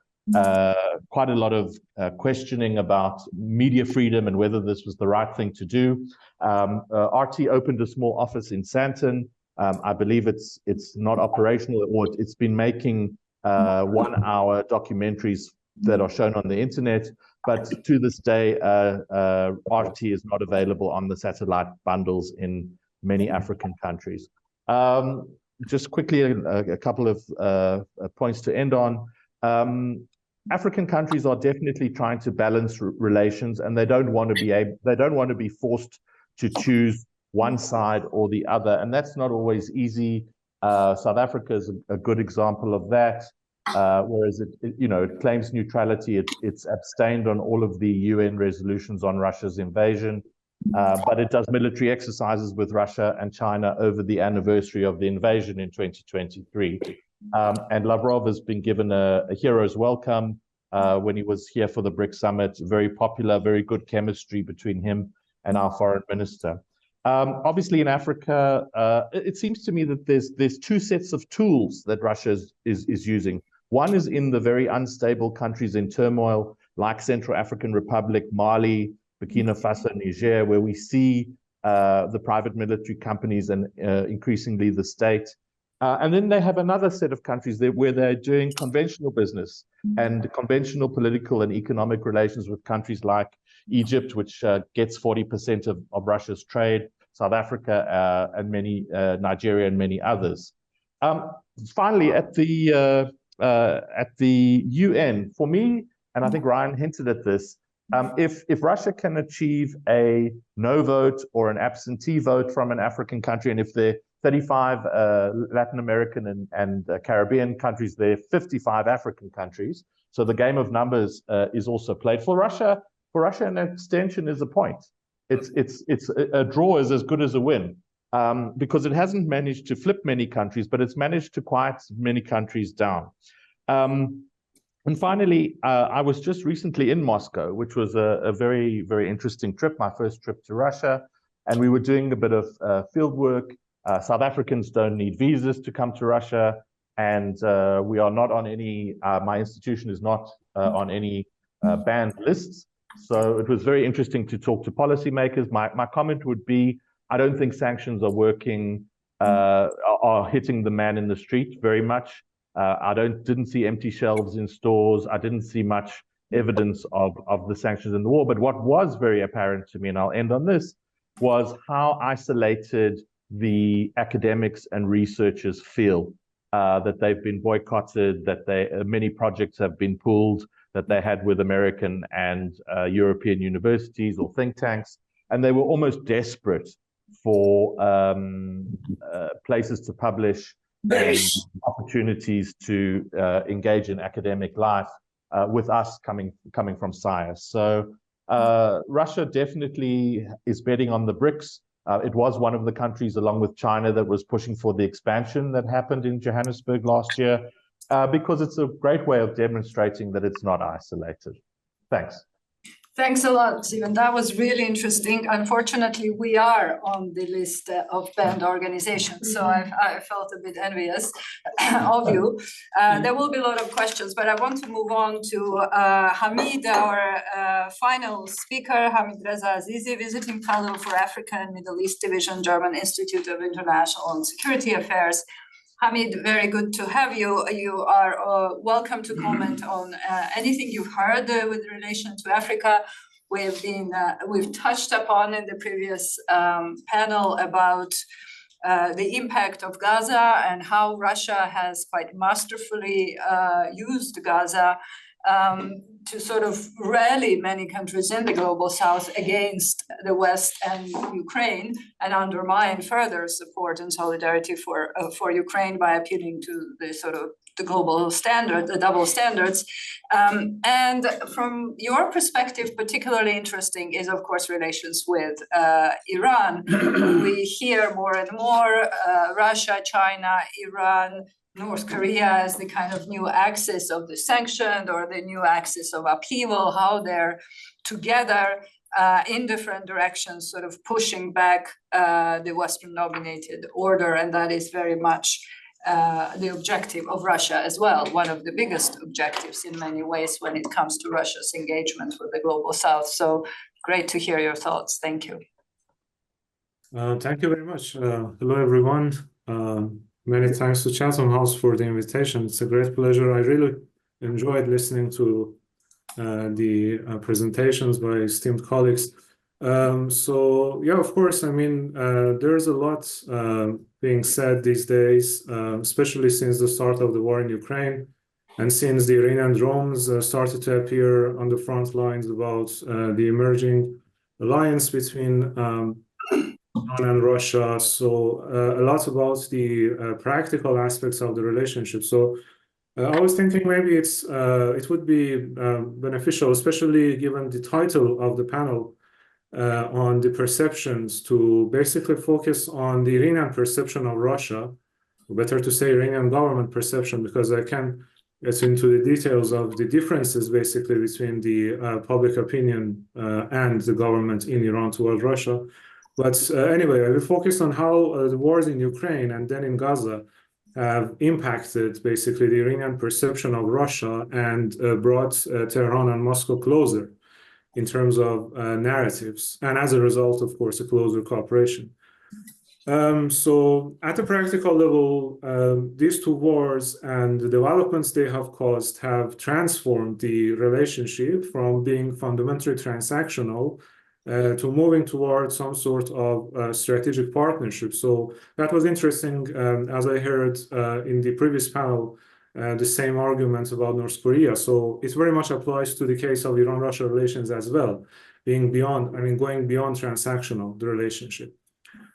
quite a lot of questioning about media freedom and whether this was the right thing to do. RT opened a small office in Sandton. I believe it's not operational, or it's been making 1-hour documentaries that are shown on the internet. But to this day, RT is not available on the satellite bundles in many African countries. Just quickly, a couple of points to end on. African countries are definitely trying to balance relations, and they don't want to be forced to choose one side or the other, and that's not always easy. South Africa is a good example of that. Whereas it claims neutrality, it's abstained on all of the UN resolutions on Russia's invasion, but it does military exercises with Russia and China over the anniversary of the invasion in 2023. And Lavrov has been given a hero's welcome when he was here for the BRICS summit. Very popular, very good chemistry between him and our foreign minister. Obviously, in Africa, it seems to me that there's two sets of tools that Russia is using. One is in the very unstable countries in turmoil, like Central African Republic, Mali, Burkina Faso, Niger, where we see the private military companies and increasingly the state. And then they have another set of countries where they're doing conventional business and conventional political and economic relations with countries like Egypt, which gets 40% of Russia's trade, South Africa, and Nigeria and many others. Finally, at the UN, for me, and I think Ryan hinted at this, if Russia can achieve a no vote or an absentee vote from an African country, and if there are 35 Latin American and Caribbean countries, there are 55 African countries. So the game of numbers is also played. For Russia, an extension is a point. It's a draw is as good as a win, because it hasn't managed to flip many countries, but it's managed to quiet many countries down. And finally, I was just recently in Moscow, which was a very, very interesting trip, my first trip to Russia. And we were doing a bit of field work. South Africans don't need visas to come to Russia. And we are not on any, my institution is not on any banned lists. So it was very interesting to talk to policymakers. My comment would be, I don't think sanctions are working, are hitting the man in the street very much. I didn't see empty shelves in stores. I didn't see much evidence of the sanctions in the war. But what was very apparent to me, and I'll end on this, was how isolated the academics and researchers feel that they've been boycotted, that many projects have been pulled that they had with American and European universities or think tanks, and they were almost desperate for places to publish and opportunities to engage in academic life with us coming from SciAS. So Russia definitely is betting on the BRICS. It was one of the countries, along with China, that was pushing for the expansion that happened in Johannesburg last year, because it's a great way of demonstrating that it's not isolated. Thanks. Thanks a lot, Stephen. That was really interesting. Unfortunately, we are on the list of banned organizations, so I felt a bit envious of you. There will be a lot of questions, but I want to move on to Hamid, our final speaker, Hamid Reza Azizi, visiting fellow for Africa and Middle East Division, German Institute of International and Security Affairs. Hamid, very good to have you. You are welcome to comment on anything you've heard with relation to Africa. We've touched upon in the previous panel about the impact of Gaza and how Russia has quite masterfully used Gaza to sort of rally many countries in the global south against the West and Ukraine, and undermine further support and solidarity for Ukraine by appealing to the sort of the global standard, the double standards. And from your perspective, particularly interesting is, of course, relations with Iran. We hear more and more Russia, China, Iran, North Korea as the kind of new axis of the sanctioned or the new axis of upheaval, how they're together in different directions, sort of pushing back the Western-dominated order. And that is very much the objective of Russia as well, one of the biggest objectives in many ways when it comes to Russia's engagement with the global south. So great to hear your thoughts. Thank you. Thank you very much. Hello, everyone. Many thanks to Chatham House for the invitation. It's a great pleasure. I really enjoyed listening to the presentations by esteemed colleagues. So yeah, of course, I mean, there's a lot being said these days, especially since the start of the war in Ukraine and since the Iranian drones started to appear on the front lines about the emerging alliance between Iran and Russia. So a lot about the practical aspects of the relationship. So I was thinking maybe it would be beneficial, especially given the title of the panel, on the perceptions, to basically focus on the Iranian perception of Russia, or better to say Iranian government perception, because I can get into the details of the differences basically between the public opinion and the government in Iran towards Russia. But anyway, I will focus on how the wars in Ukraine and then in Gaza have impacted basically the Iranian perception of Russia and brought Tehran and Moscow closer in terms of narratives, and as a result, of course, a closer cooperation. So at a practical level, these two wars and the developments they have caused have transformed the relationship from being fundamentally transactional to moving towards some sort of strategic partnership. So that was interesting, as I heard in the previous panel, the same arguments about North Korea. So it very much applies to the case of Iran-Russia relations as well, being beyond, going beyond transactional, the relationship.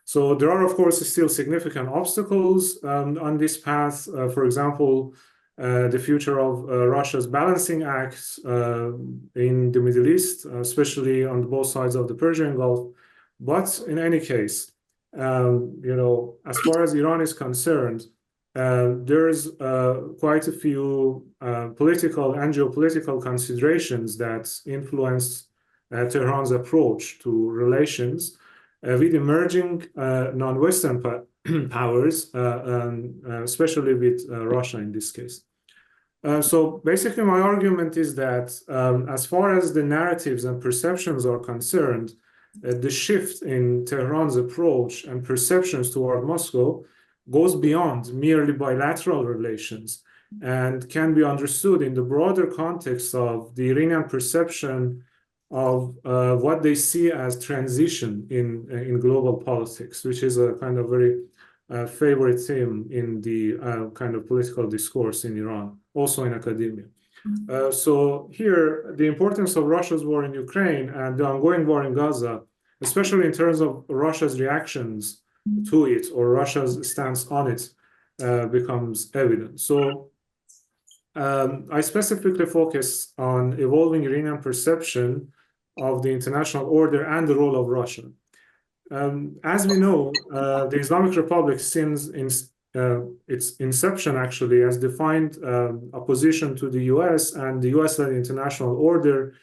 So there are, of course, still significant obstacles on this path. For example, the future of Russia's balancing act in the Middle East, especially on both sides of the Persian Gulf. But in any case, as far as Iran is concerned, there's quite a few political and geopolitical considerations that influenced Tehran's approach to relations with emerging non-Western powers, especially with Russia in this case. So basically, my argument is that as far as the narratives and perceptions are concerned, the shift in Tehran's approach and perceptions toward Moscow goes beyond merely bilateral relations and can be understood in the broader context of the Iranian perception of what they see as transition in global politics, which is a kind of very favorite theme in the kind of political discourse in Iran, also in academia. So here, the importance of Russia's war in Ukraine and the ongoing war in Gaza, especially in terms of Russia's reactions to it or Russia's stance on it, becomes evident. So I specifically focus on evolving Iranian perception of the international order and the role of Russia. As we know, the Islamic Republic since its inception actually has defined opposition to the US and the US-led international order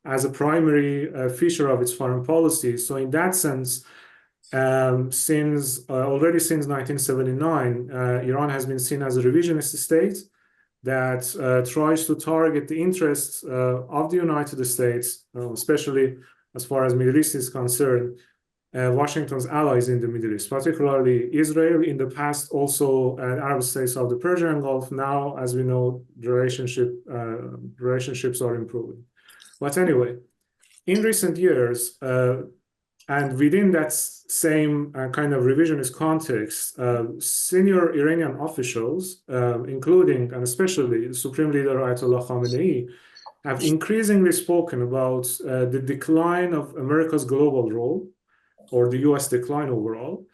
as a primary feature of its foreign policy. So in that sense, already since 1979, Iran has been seen as a revisionist state that tries to target the interests of the United States, especially as far as Middle East is concerned, Washington's allies in the Middle East, particularly Israel, in the past also Arab states of the Persian Gulf. Now, as we know, the relationships are improving. But anyway, in recent years, and within that same kind of revisionist context, senior Iranian officials, including and especially the Supreme Leader Ayatollah Khamenei, have increasingly spoken about the decline of America's global role, or the US decline overall.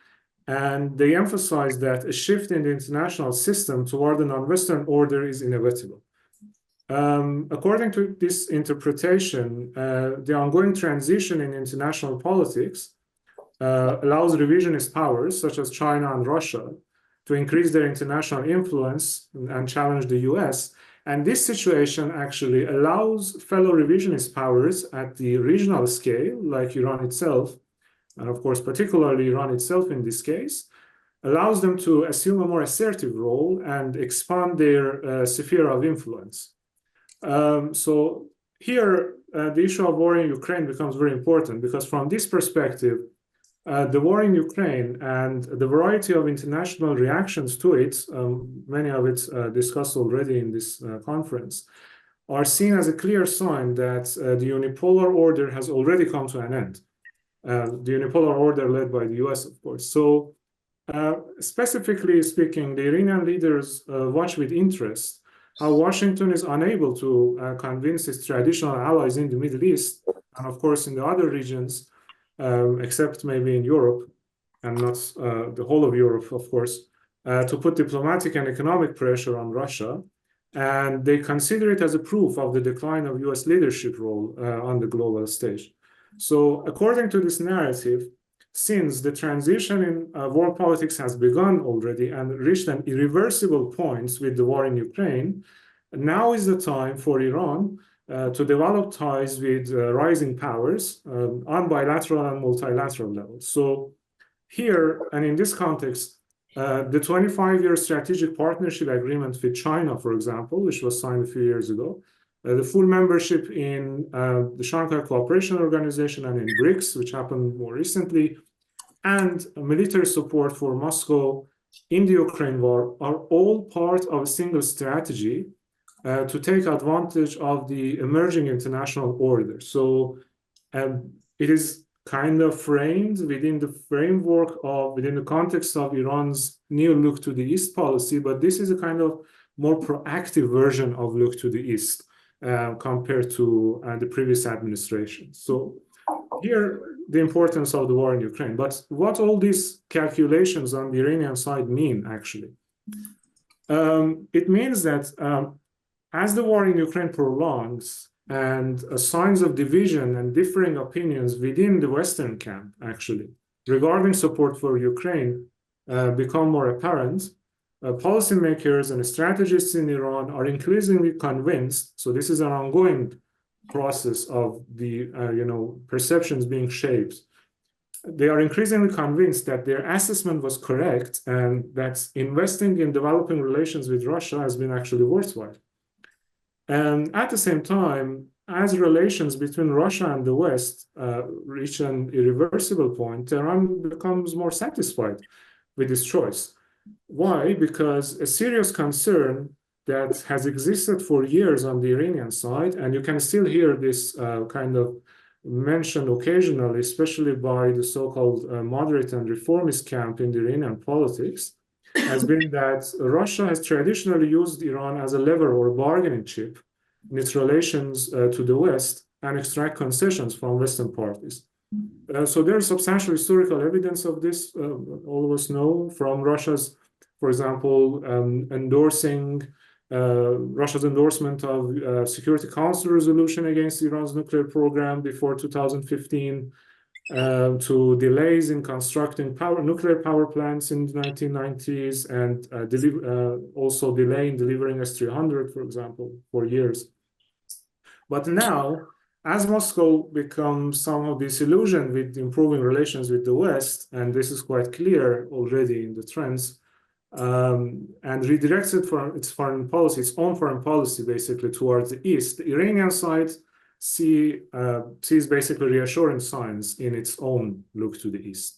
And they emphasize that a shift in the international system toward a non-Western order is inevitable. According to this interpretation, the ongoing transition in international politics allows revisionist powers such as China and Russia to increase their international influence and challenge the US. And this situation actually allows fellow revisionist powers at the regional scale, like Iran itself, and of course, particularly Iran itself in this case, allows them to assume a more assertive role and expand their sphere of influence. So here, the issue of war in Ukraine becomes very important because from this perspective, the war in Ukraine and the variety of international reactions to it, many of it discussed already in this conference, are seen as a clear sign that the unipolar order has already come to an end. The unipolar order led by the US, of course. So specifically speaking, the Iranian leaders watch with interest how Washington is unable to convince its traditional allies in the Middle East, and of course in the other regions, except maybe in Europe, and not the whole of Europe, of course, to put diplomatic and economic pressure on Russia. And they consider it as a proof of the decline of US leadership role on the global stage. So according to this narrative, since the transition in world politics has begun already and reached an irreversible point with the war in Ukraine, now is the time for Iran to develop ties with rising powers on bilateral and multilateral levels. So here, and in this context, the 25-year strategic partnership agreement with China, for example, which was signed a few years ago, the full membership in the Shanghai Cooperation Organization and in BRICS, which happened more recently, and military support for Moscow in the Ukraine war are all part of a single strategy to take advantage of the emerging international order. So it is kind of framed within the framework of, within the context of Iran's new look to the East policy, but this is a kind of more proactive version of look to the East compared to the previous administration. So here, the importance of the war in Ukraine. But what all these calculations on the Iranian side mean, actually? It means that as the war in Ukraine prolongs and signs of division and differing opinions within the Western camp, actually, regarding support for Ukraine become more apparent, policymakers and strategists in Iran are increasingly convinced, so this is an ongoing process of the perceptions being shaped. They are increasingly convinced that their assessment was correct and that investing in developing relations with Russia has been actually worthwhile. And at the same time, as relations between Russia and the West reach an irreversible point, Tehran becomes more satisfied with this choice. Why? Because a serious concern that has existed for years on the Iranian side, and you can still hear this kind of mentioned occasionally, especially by the so-called moderate and reformist camp in the Iranian politics, has been that Russia has traditionally used Iran as a lever or bargaining chip in its relations to the West and extract concessions from Western parties. So there's substantial historical evidence of this, all of us know, from Russia's, for example, Russia's endorsement of Security Council resolution against Iran's nuclear program before 2015, to delays in constructing nuclear power plants in the 1990s, and also delay in delivering S-300, for example, for years. But now, as Moscow becomes somehow disillusioned with improving relations with the West, and this is quite clear already in the trends, and redirects it for its foreign policy, its own foreign policy, basically towards the East, the Iranian side sees basically reassuring signs in its own look to the East.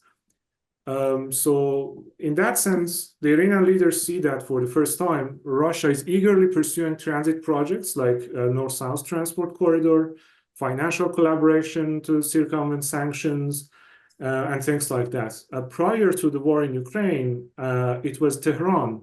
So in that sense, the Iranian leaders see that for the first time, Russia is eagerly pursuing transit projects like North-South Transport Corridor, financial collaboration to circumvent sanctions, and things like that. Prior to the war in Ukraine, it was Tehran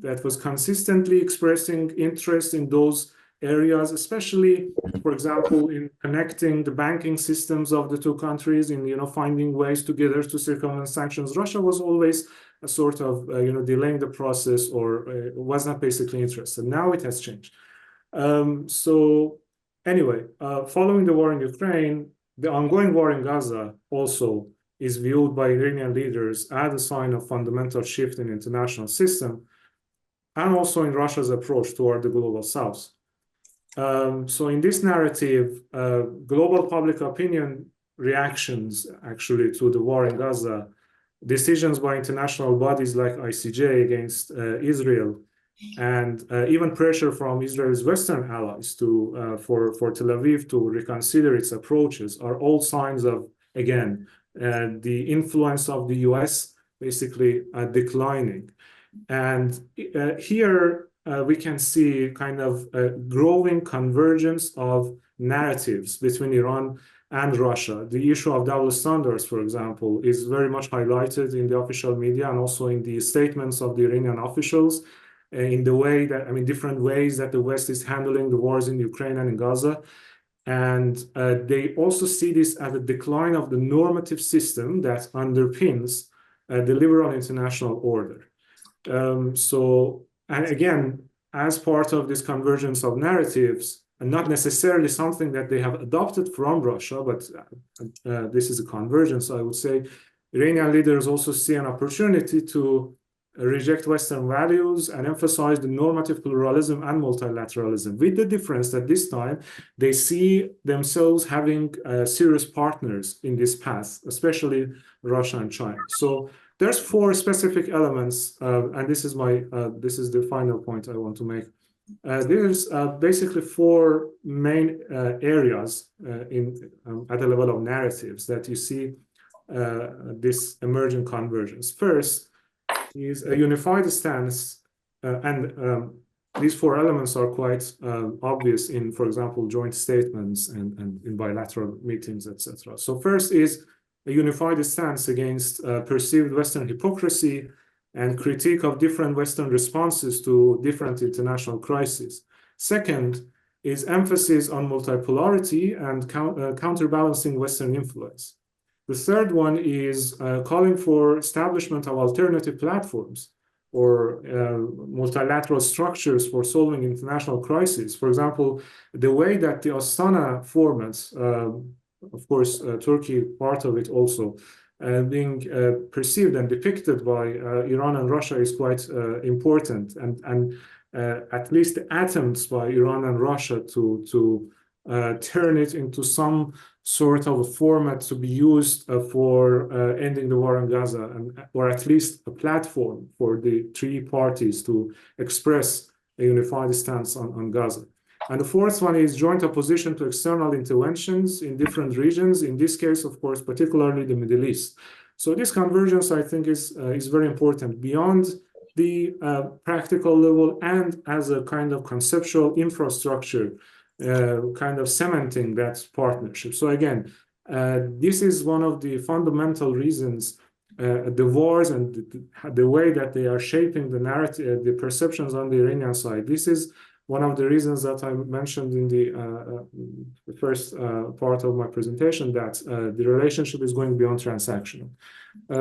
that was consistently expressing interest in those areas, especially, for example, in connecting the banking systems of the two countries, in finding ways together to circumvent sanctions. Russia was always a sort of delaying the process, or was not basically interested. Now it has changed. So anyway, following the war in Ukraine, the ongoing war in Gaza also is viewed by Iranian leaders as a sign of fundamental shift in the international system, and also in Russia's approach toward the global South. So in this narrative, global public opinion reactions actually to the war in Gaza, decisions by international bodies like ICJ against Israel, and even pressure from Israel's Western allies for Tel Aviv to reconsider its approaches, are all signs of, again, the influence of the US basically declining. And here we can see kind of a growing convergence of narratives between Iran and Russia. The issue of double standards, for example, is very much highlighted in the official media and also in the statements of the Iranian officials, in the way that, different ways that the West is handling the wars in Ukraine and in Gaza. And they also see this as a decline of the normative system that underpins the liberal international order. And again, as part of this convergence of narratives, and not necessarily something that they have adopted from Russia, but this is a convergence, I would say, Iranian leaders also see an opportunity to reject Western values and emphasize the normative pluralism and multilateralism, with the difference that this time they see themselves having serious partners in this path, especially Russia and China. So there's four specific elements, and this is the final point I want to make. There's basically four main areas at the level of narratives that you see this emerging convergence. First is a unified stance, and these four elements are quite obvious in, for example, joint statements and in bilateral meetings, etc. So first is a unified stance against perceived Western hypocrisy and critique of different Western responses to different international crises. Second is emphasis on multipolarity and counterbalancing Western influence. The third one is calling for establishment of alternative platforms or multilateral structures for solving international crises. For example, the way that the Astana formats, of course, Turkey part of it also, being perceived and depicted by Iran and Russia is quite important, and at least the attempts by Iran and Russia to turn it into some sort of a format to be used for ending the war in Gaza, or at least a platform for the three parties to express a unified stance on Gaza. And the fourth one is joint opposition to external interventions in different regions, in this case, of course, particularly the Middle East. So this convergence, I think, is very important beyond the practical level and as a kind of conceptual infrastructure, kind of cementing that partnership. So again, This is one of the fundamental reasons the wars and the way that they are shaping the narrative, the perceptions on the Iranian side. This is one of the reasons that I mentioned in the first part of my presentation, that the relationship is going beyond transactional.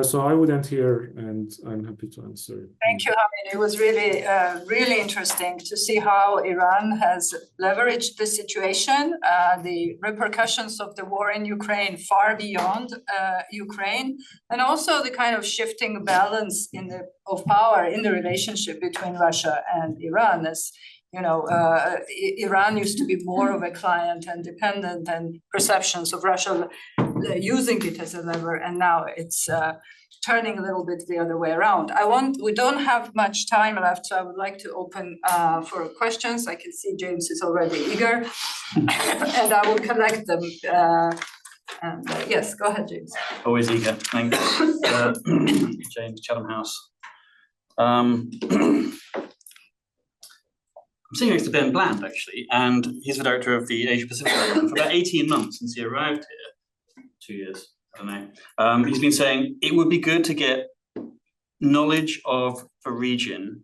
So I would end here, and I'm happy to answer. Thank you, Hamid. It was really interesting to see how Iran has leveraged the situation, the repercussions of the war in Ukraine far beyond Ukraine, and also the kind of shifting balance of power in the relationship between Russia and Iran. As you know, Iran used to be more of a client and dependent, and perceptions of Russia using it as a lever, and now it's turning a little bit the other way around. We don't have much time left, so I would like to open for questions. I can see James is already eager, and I will collect them. Yes, go ahead, James. Always eager, thanks. James, Chatham House. I'm sitting next to Ben Bland, actually, and he's the director of the Asia Pacific program for about 18 months since he arrived here. 2 years, I don't know. He's been saying it would be good to get knowledge of the region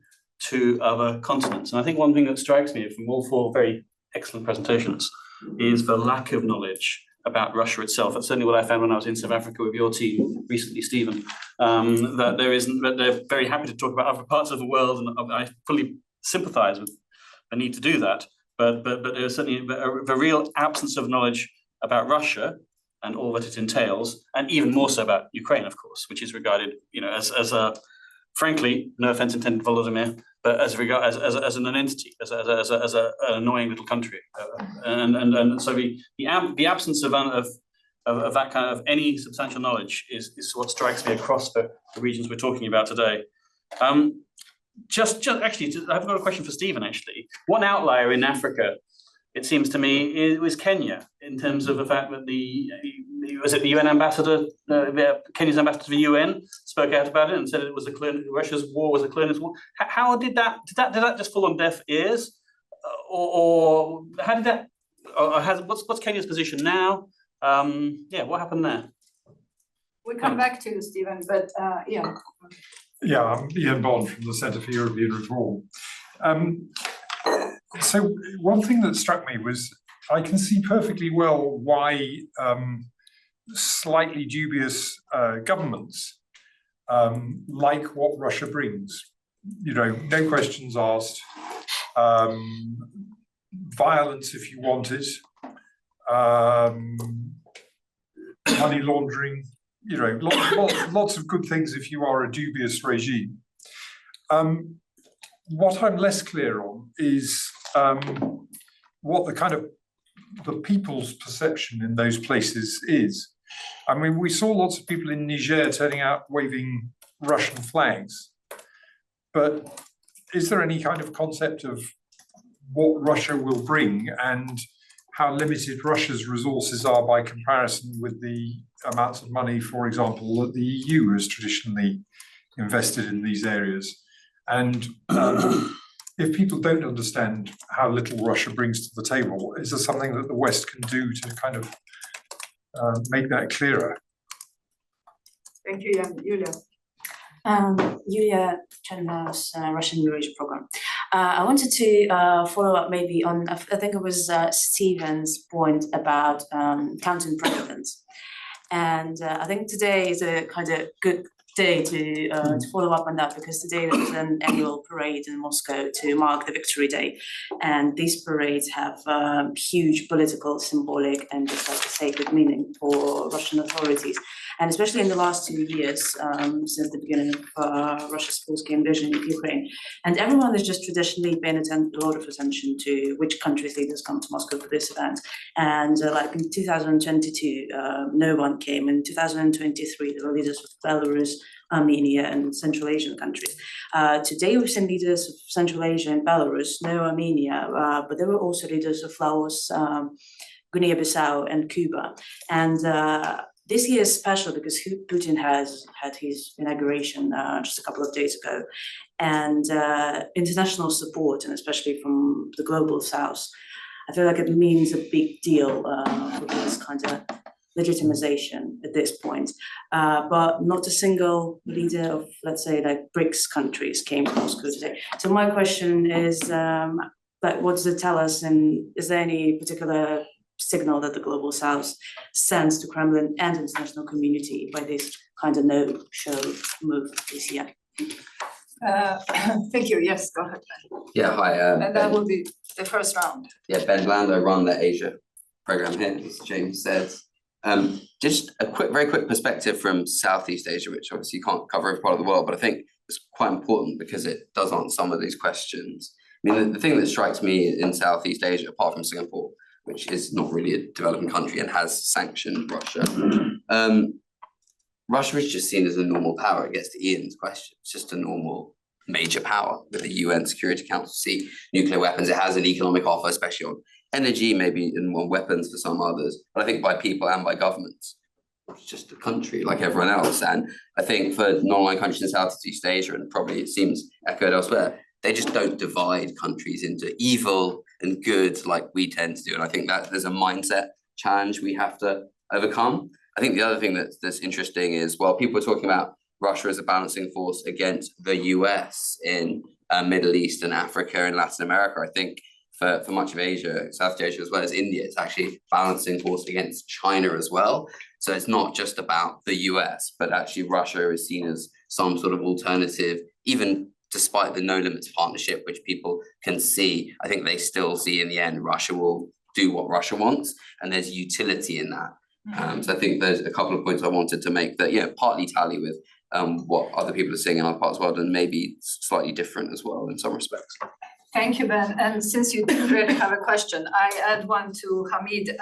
to other continents. And I think one thing that strikes me from all four very excellent presentations is the lack of knowledge about Russia itself. That's certainly what I found when I was in South Africa with your team recently, Stephen, that they're very happy to talk about other parts of the world, and I fully sympathize with the need to do that, but there's certainly the real absence of knowledge about Russia and all that it entails, and even more so about Ukraine, of course, which is regarded, you know, as a, frankly, no offense intended, Volodymyr, but as an entity, as an annoying little country, and so the absence of that kind of any substantial knowledge is what strikes me across the regions we're talking about today. Just actually, I've got a question for Stephen, actually. One outlier in Africa, it seems to me, was Kenya, in terms of the fact that the UN ambassador, Kenya's ambassador to the UN, spoke out about it and said it was Russia's war was a colonialist war. How did that just fall on deaf ears, or how did that? What's Kenya's position now? Yeah, what happened there? We come back to you, Stephen, but yeah. Yeah, I'm Ian Bond from the Centre for European Reform. So one thing that struck me was I can see perfectly well why slightly dubious governments like what Russia brings. You know, no questions asked, violence if you want it, money laundering, you know, lots of good things if you are a dubious regime. What I'm less clear on is what the kind of the people's perception in those places is. I mean, we saw lots of people in Niger turning out waving Russian flags, but is there any kind of concept of what Russia will bring and how limited Russia's resources are by comparison with the amounts of money, for example, that the EU has traditionally invested in these areas? And if people don't understand how little Russia brings to the table, is there something that the West can do to kind of make that clearer? Thank you, Jan. Yulia. Yulia, Chatham House, Russian Eurasia Program. I wanted to follow up maybe on, I think it was Stephen's point about counting presidents. And I think today is a kind of good day to follow up on that, because today there was an annual parade in Moscow to mark the Victory Day, and these parades have huge political, symbolic, and just like a sacred meaning for Russian authorities, and especially in the last 2 years since the beginning of Russia's full-scale invasion of Ukraine. And everyone is just traditionally paying a lot of attention to which countries' leaders come to Moscow for this event. And like in 2022, no one came. In 2023, there were leaders of Belarus, Armenia, and Central Asian countries. Today, we've seen leaders of Central Asia and Belarus, no Armenia, but there were also leaders of Laos, Guinea-Bissau, and Cuba. And this year is special because Putin has had his inauguration just a couple of days ago, and international support, and especially from the global south, I feel like it means a big deal for these kind of legitimization at this point. But not a single leader of, let's say, like BRICS countries came close to today. So my question is, like, what does it tell us? And is there any particular signal that the global South sends to Kremlin and international community by this kind of no-show move this year? Thank you. Yes, go ahead. Yeah, hi. And that will be the first round. Yeah, Ben Bland, I run the Asia program here, as James said. Just a very quick perspective from Southeast Asia, which obviously you can't cover every part of the world, but I think it's quite important because it does answer some of these questions. I mean, the thing that strikes me in Southeast Asia, apart from Singapore, which is not really a developing country and has sanctioned Russia, Russia is just seen as a normal power. It gets to Ian's question. It's just a normal major power with the UN Security Council. See nuclear weapons. It has an economic offer, especially on energy, maybe on weapons for some others. But I think by people and by governments, it's just a country like everyone else. And I think for non-aligned countries in Southeast Asia, and probably it seems echoed elsewhere, they just don't divide countries into evil and good like we tend to do. And I think that there's a mindset challenge we have to overcome. I think the other thing that's interesting is, while people are talking about Russia as a balancing force against the US in Middle East and Africa and Latin America, I think for much of Asia, South Asia, as well as India, it's actually balancing force against China as well. So it's not just about the US, but actually Russia is seen as some sort of alternative, even despite the no limits partnership, which people can see. I think they still see in the end, Russia will do what Russia wants, and there's utility in that. So I think there's a couple of points I wanted to make that, partly tally with what other people are seeing in other parts of the world, and maybe slightly different as well in some respects. Thank you, Ben. And since you didn't really have a question, I add one to Hamid.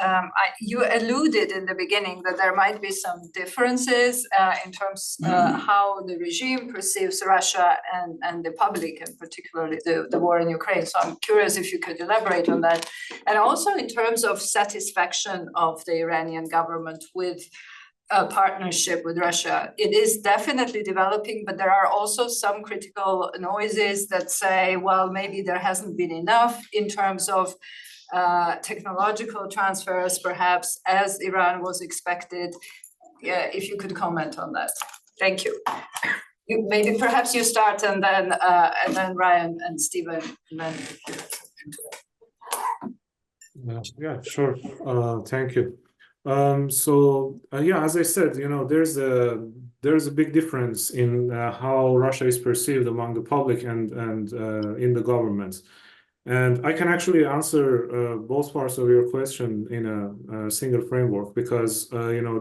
You alluded in the beginning that there might be some differences in terms how the regime perceives Russia and the public, and particularly the war in Ukraine. So I'm curious if you could elaborate on that. And also in terms of satisfaction of the Iranian government with a partnership with Russia. It is definitely developing, but there are also some critical noises that say, well, maybe there hasn't been enough in terms of technological transfers, perhaps, as Iran was expected. Yeah, if you could comment on that. Thank you. Maybe perhaps you start, and then Ryan and Stephen, and then yeah, sure. Thank you. As I said, there's a big difference in how Russia is perceived among the public and in the government. And I can actually answer both parts of your question in a single framework, because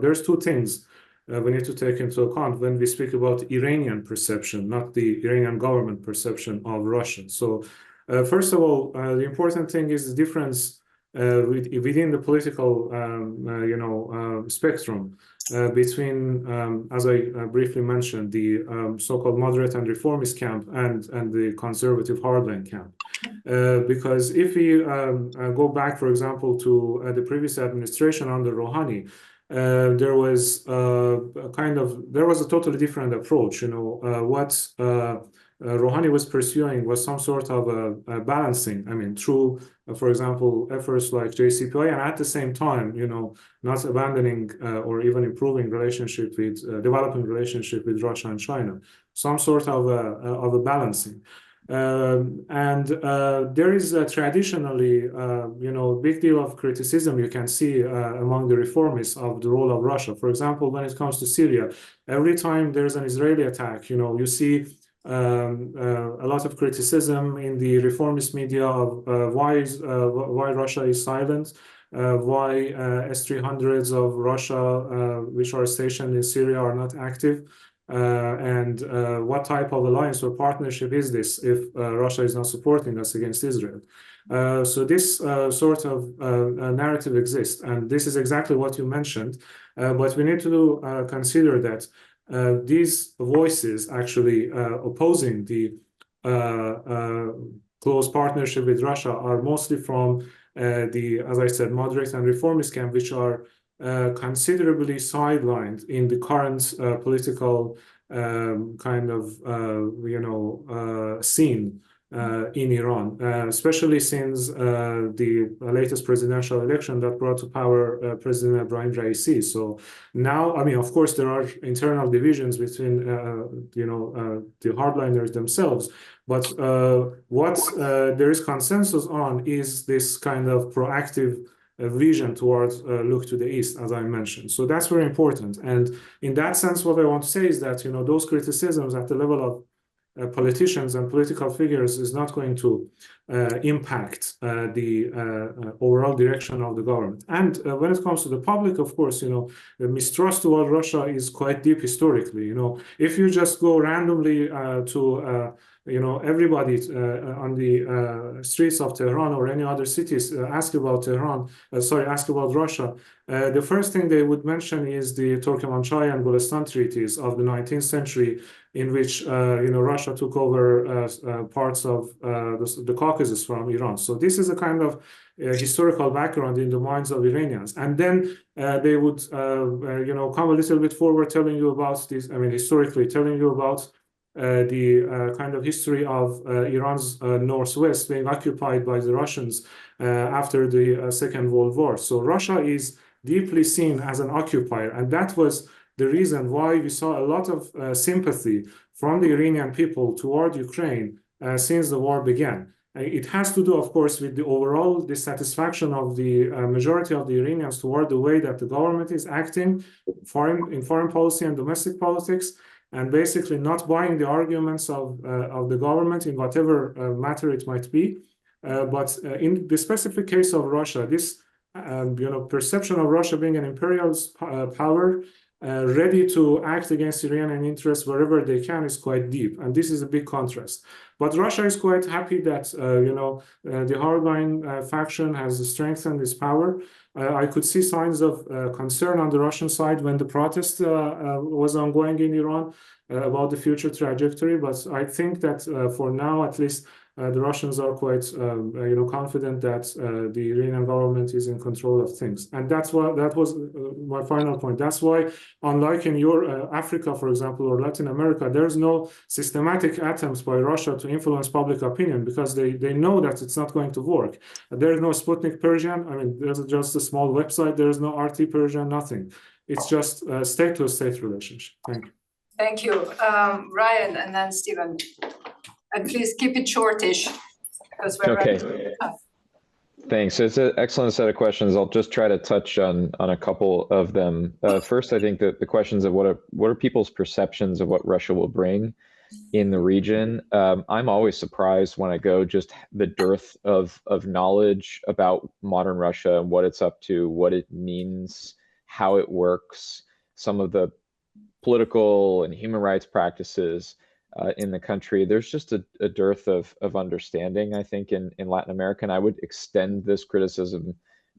there's two things we need to take into account when we speak about Iranian perception, not the Iranian government perception of Russia. So first of all, the important thing is the difference within the political spectrum between, as I briefly mentioned, the so-called moderate and reformist camp and the conservative hardline camp. Because if we go back, for example, to the previous administration under Rouhani, there was a totally different approach. What Rouhani was pursuing was some sort of a balancing, through, for example, efforts like JCPOA, and at the same time, not abandoning or even improving developing relationship with Russia and China, some sort of a balancing. There is traditionally, big deal of criticism you can see among the reformists of the role of Russia. For example, when it comes to Syria, every time there's an Israeli attack, you see a lot of criticism in the reformist media of why Russia is silent, why S-300s of Russia, which are stationed in Syria, are not active, and what type of alliance or partnership is this if Russia is not supporting us against Israel. So this sort of narrative exists, and this is exactly what you mentioned, but we need to consider that these voices actually opposing the close partnership with Russia are mostly from as I said, moderate and reformist camp, which are considerably sidelined in the current political scene in Iran, especially since the latest presidential election that brought to power President Ebrahim Raisi. So now, I mean, of course, there are internal divisions between, the hardliners themselves, but what there is consensus on is this kind of proactive vision towards look to the east, as I mentioned. So that's very important. And in that sense, what I want to say is that, those criticisms at the level of politicians and political figures is not going to impact the overall direction of the government. And when it comes to the public, of course, the mistrust toward Russia is quite deep historically. If you just go randomly to everybody on the streets of Tehran or any other cities ask about Russia, the first thing they would mention is the Turkmenchai and Golestan treaties of the 19th century, in which Russia took over parts of the Caucasus from Iran. So this is a kind of historical background in the minds of Iranians. And then they would come a little bit forward telling you about this, historically telling you about the kind of history of Iran's northwest being occupied by the Russians after the Second World War. So Russia is deeply seen as an occupier, and that was the reason why we saw a lot of sympathy from the Iranian people toward Ukraine since the war began. It has to do, of course, with the overall dissatisfaction of the majority of the Iranians toward the way that the government is acting in foreign policy and domestic politics, and basically not buying the arguments of the government in whatever matter it might be. But in the specific case of Russia, this perception of Russia being an imperialist power ready to act against Iranian interests wherever they can is quite deep, and this is a big contrast. But Russia is quite happy that the hardline faction has strengthened its power. I could see signs of concern on the Russian side when the protest was ongoing in Iran about the future trajectory. But I think that for now, at least, the Russians are quite, confident that the Iranian government is in control of things, and that was my final point. That's why, unlike in Africa, for example, or Latin America, there's no systematic attempts by Russia to influence public opinion because they know that it's not going to work. There's no Sputnik Persian. There's just a small website. There's no RT Persian. Nothing. It's just a state-to-state relationship. Thank you. Thank you, Ryan, and then Stephen. And please keep it shortish because we're okay. Thanks. It's an excellent set of questions. I'll just try to touch on a couple of them. First, I think that the questions of what are people's perceptions of what Russia will bring in the region. I'm always surprised when I go, just the dearth of knowledge about modern Russia and what it's up to, what it means, how it works, some of the political and human rights practices in the country. There's just a dearth of understanding, I think, in Latin America. And I would extend this criticism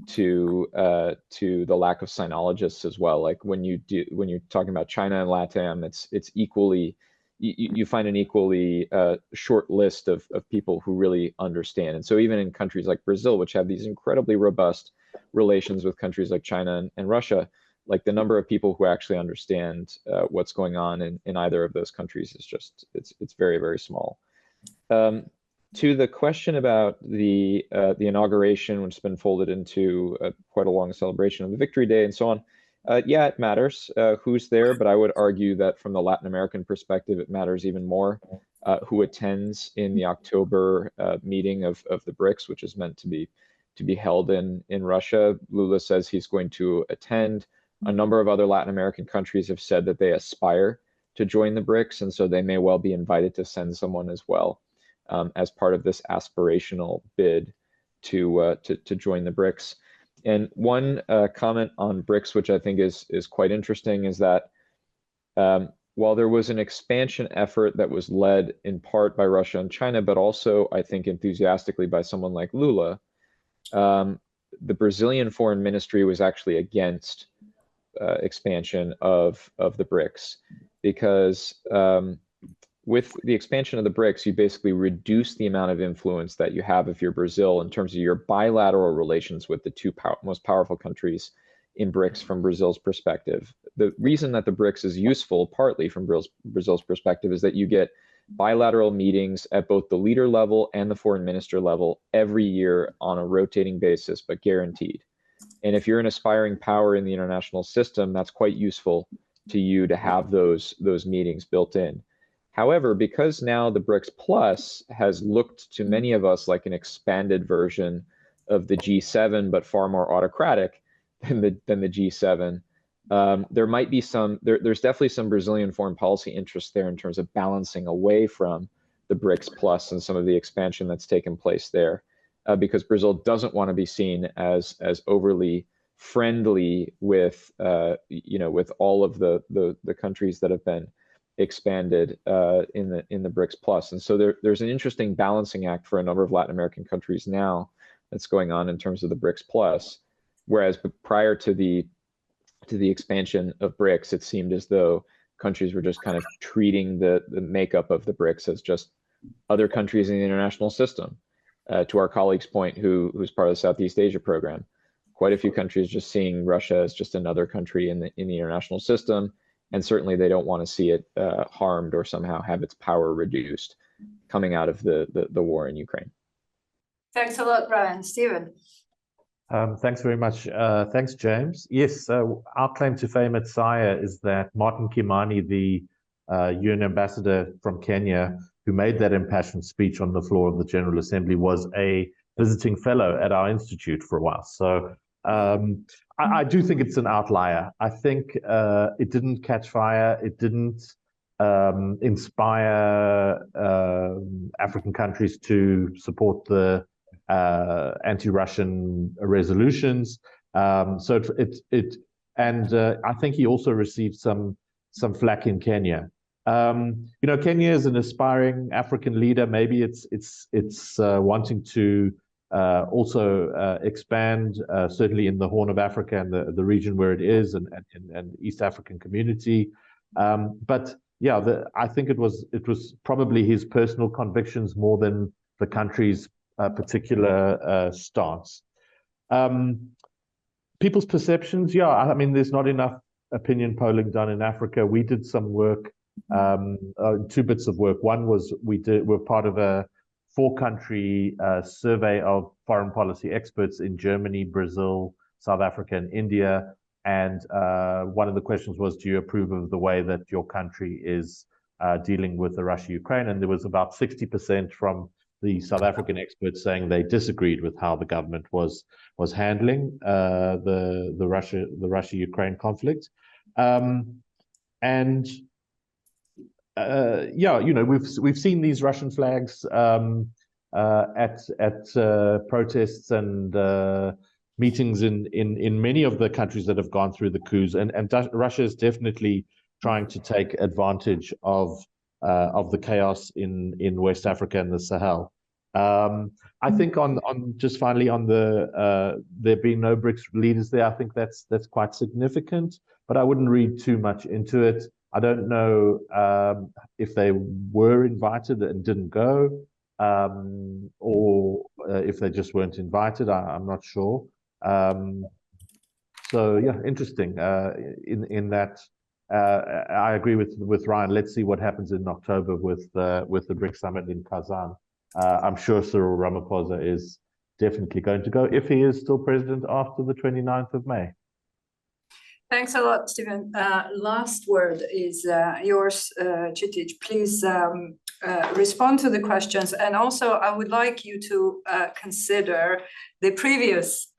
to the lack of sinologists as well. Like when you're talking about China and LATAM, it's equally, you find an equally short list of people who really understand. And so even in countries like Brazil, which have these incredibly robust relations with countries like China and Russia, like the number of people who actually understand what's going on in either of those countries is just, it's very, very small. To the question about the inauguration, which has been folded into quite a long celebration of the Victory Day and so on, yeah, it matters who's there, but I would argue that from the Latin American perspective, it matters even more who attends in the October meeting of the BRICS, which is meant to be held in Russia. Lula says he's going to attend. A number of other Latin American countries have said that they aspire to join the BRICS, and so they may well be invited to send someone as well as part of this aspirational bid to join the BRICS. And one comment on BRICS, which I think is quite interesting, is that while there was an expansion effort that was led in part by Russia and China, but also I think enthusiastically by someone like Lula, the Brazilian foreign ministry was actually against expansion of the BRICS, because with the expansion of the BRICS, you basically reduce the amount of influence that you have if you're Brazil in terms of your bilateral relations with the two most powerful countries in BRICS from Brazil's perspective. The reason that the BRICS is useful, partly from Brazil's perspective, is that you get bilateral meetings at both the leader level and the foreign minister level every year on a rotating basis, but guaranteed. And if you're an aspiring power in the international system, that's quite useful to you to have those meetings built in. However, because now the BRICS Plus has looked to many of us like an expanded version of the G7, but far more autocratic than the G7, there might be there's definitely some Brazilian foreign policy interest there in terms of balancing away from the BRICS Plus and some of the expansion that's taken place there, because Brazil doesn't want to be seen as overly friendly with with all of the countries that have been expanded in the BRICS Plus. And so there's an interesting balancing act for a number of Latin American countries now that's going on in terms of the BRICS Plus, whereas prior to the expansion of BRICS, it seemed as though countries were just kind of treating the makeup of the BRICS as just other countries in the international system. To our colleague's point, who's part of the Southeast Asia program, quite a few countries just seeing Russia as just another country in the international system, and certainly they don't want to see it harmed or somehow have its power reduced coming out of the war in Ukraine. Thanks a lot, Brian. Stephen. Thanks very much. Thanks, James. Yes, our claim to fame at SIRE is that Martin Kimani, the UN ambassador from Kenya, who made that impassioned speech on the floor of the General Assembly, was a visiting fellow at our institute for a while. So I do think it's an outlier. I think it didn't catch fire. It didn't inspire African countries to support the anti-Russian resolutions. So I think he also received some flack in Kenya. Kenya is an aspiring African leader. Maybe it's wanting to also expand, certainly in the Horn of Africa and the region where it is, and East African community. But yeah, I think it was probably his personal convictions more than the country's particular stance. People's perceptions, yeah, I mean, there's not enough opinion polling done in Africa. We did some work, 2 bits of work. One was we're part of a 4-country survey of foreign policy experts in Germany, Brazil, South Africa, and India. And one of the questions was, do you approve of the way that your country is dealing with the Russia-Ukraine? And there was about 60% from the South African experts saying they disagreed with how the government was handling the Russia-Ukraine conflict. We've seen these Russian flags at protests and meetings in many of the countries that have gone through the coups, and Russia is definitely trying to take advantage of the chaos in West Africa and the Sahel. I think on just finally on there being no BRICS leaders there, I think that's quite significant, but I wouldn't read too much into it. I don't know if they were invited and didn't go, or if they just weren't invited. I'm not sure. So yeah, interesting. In that, I agree with Ryan. Let's see what happens in October with the BRICS summit in Kazan. I'm sure Cyril Ramaphosa is definitely going to go, if he is still president after the 29th of May. Thanks a lot, Stephen. Last word is yours, Kshitij. Please respond to the questions. And also, I would like you to consider the previous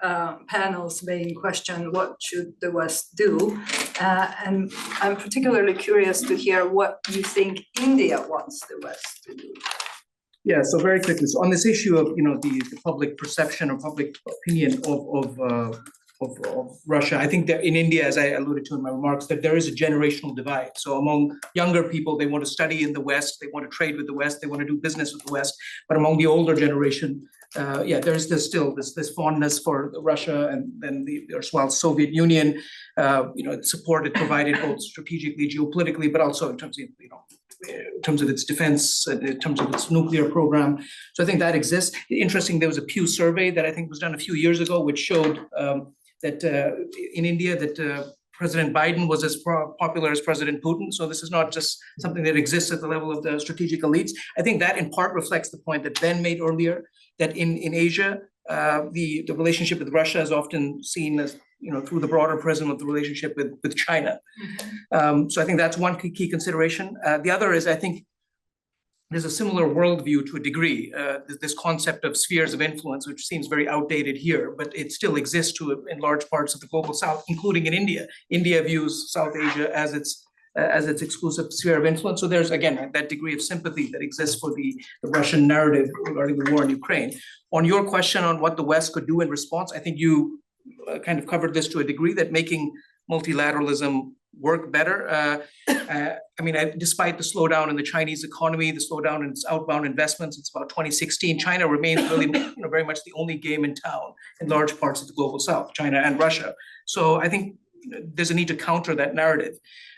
panel's main question, what should the West do? And I'm particularly curious to hear what you think India wants the West to do. Yeah, so very quickly, so on this issue of the public perception or public opinion of Russia, I think that in India, as I alluded to in my remarks, that there is a generational divide. So among younger people, they want to study in the West, they want to trade with the West, they want to do business with the West. But among the older generation, there's still this fondness for Russia and then the erstwhile Soviet Union. It supported, provided both strategically, geopolitically, but also in terms of its defense, in terms of its nuclear program. So I think that exists. Interesting, there was a Pew survey that I think was done a few years ago, which showed that in India, that President Biden was as popular as President Putin. So this is not just something that exists at the level of the strategic elites. I think that in part reflects the point that Ben made earlier, that in Asia, the relationship with Russia is often seen as, through the broader prism of the relationship with China. So I think that's one key consideration. The other is, I think, there's a similar worldview to a degree, this concept of spheres of influence, which seems very outdated here, but it still exists in large parts of the global South, including in India. India views South Asia as its exclusive sphere of influence. So there's, again, that degree of sympathy that exists for the Russian narrative regarding the war in Ukraine. On your question on what the West could do in response, I think you kind of covered this to a degree, that making multilateralism work better. Despite the slowdown in the Chinese economy, the slowdown in its outbound investments, it's about 2016, China remains really very much the only game in town in large parts of the global South, China and Russia. So I think there's a need to counter that narrative.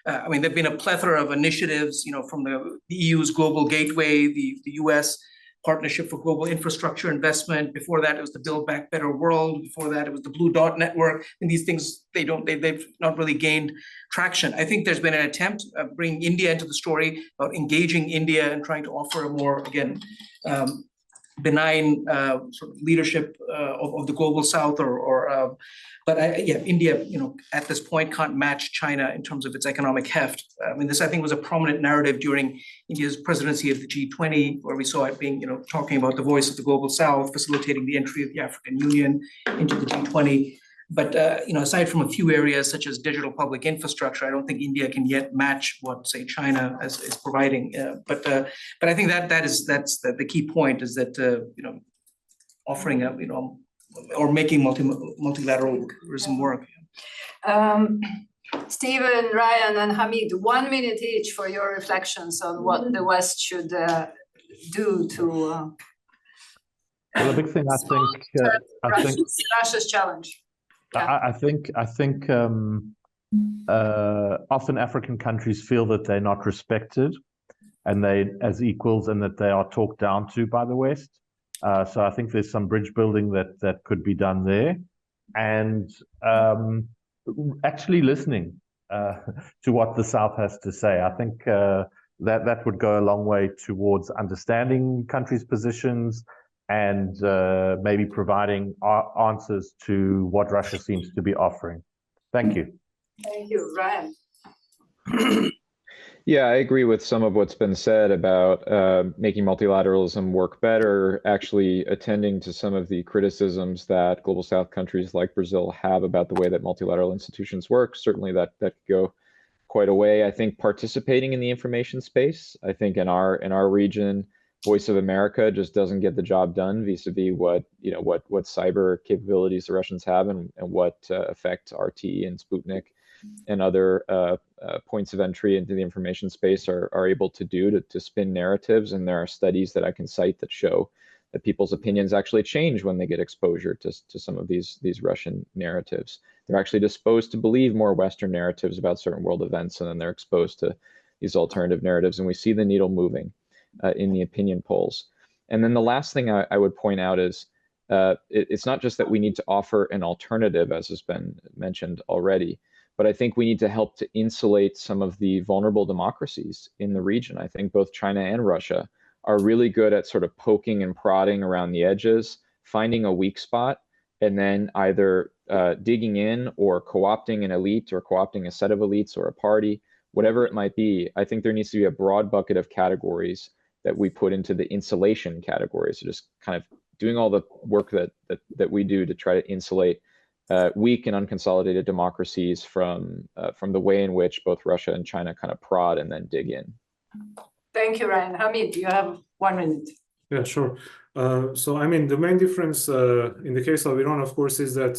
There've been a plethora of initiatives, from the EU's Global Gateway, the US Partnership for Global Infrastructure Investment. Before that, it was the Build Back Better World. Before that, it was the Blue Dot Network. And these things, they've not really gained traction. I think there's been an attempt of bringing India into the story, about engaging India and trying to offer a more, again, benign sort of leadership of the global South, but India, at this point can't match China in terms of its economic heft. This I think was a prominent narrative during India's presidency of the G20, where we saw it being, talking about the voice of the global South, facilitating the entry of the African Union into the G20. But aside from a few areas such as digital public infrastructure, I don't think India can yet match what, say, China is providing. But I think that's the key point, is that offering a or making multilateralism work. Stephen, Ryan, and Hamid, 1 minute each for your reflections on what the West should do to. Well, the big thing I think Russia's challenge. I think often African countries feel that they're not respected and as equals, and that they are talked down to by the West. So I think there's some bridge building that could be done there, and actually listening to what the South has to say. I think that would go a long way towards understanding countries' positions, and maybe providing answers to what Russia seems to be offering. Thank you. Thank you, Ryan. Yeah, I agree with some of what's been said about making multilateralism work better, actually attending to some of the criticisms that global South countries like Brazil have about the way that multilateral institutions work. Certainly that could go quite a way. I think participating in the information space, I think in our region, Voice of America just doesn't get the job done vis-a-vis what cyber capabilities the Russians have, and what effect RT and Sputnik and other points of entry into the information space are able to do to spin narratives. And there are studies that I can cite that show that people's opinions actually change when they get exposure to some of these Russian narratives. They're actually disposed to believe more Western narratives about certain world events, and then they're exposed to these alternative narratives, and we see the needle moving in the opinion polls. And then the last thing I would point out is it's not just that we need to offer an alternative, as has been mentioned already, but I think we need to help to insulate some of the vulnerable democracies in the region. I think both China and Russia are really good at sort of poking and prodding around the edges, finding a weak spot, and then either digging in or co-opting an elite or co-opting a set of elites or a party, whatever it might be. I think there needs to be a broad bucket of categories that we put into the insulation category. So just kind of doing all the work that we do to try to insulate weak and unconsolidated democracies from the way in which both Russia and China kind of prod and then dig in. Thank you, Ryan. Hamid, you have 1 minute. Yeah, sure. So, I mean, the main difference in the case of Iran, of course, is that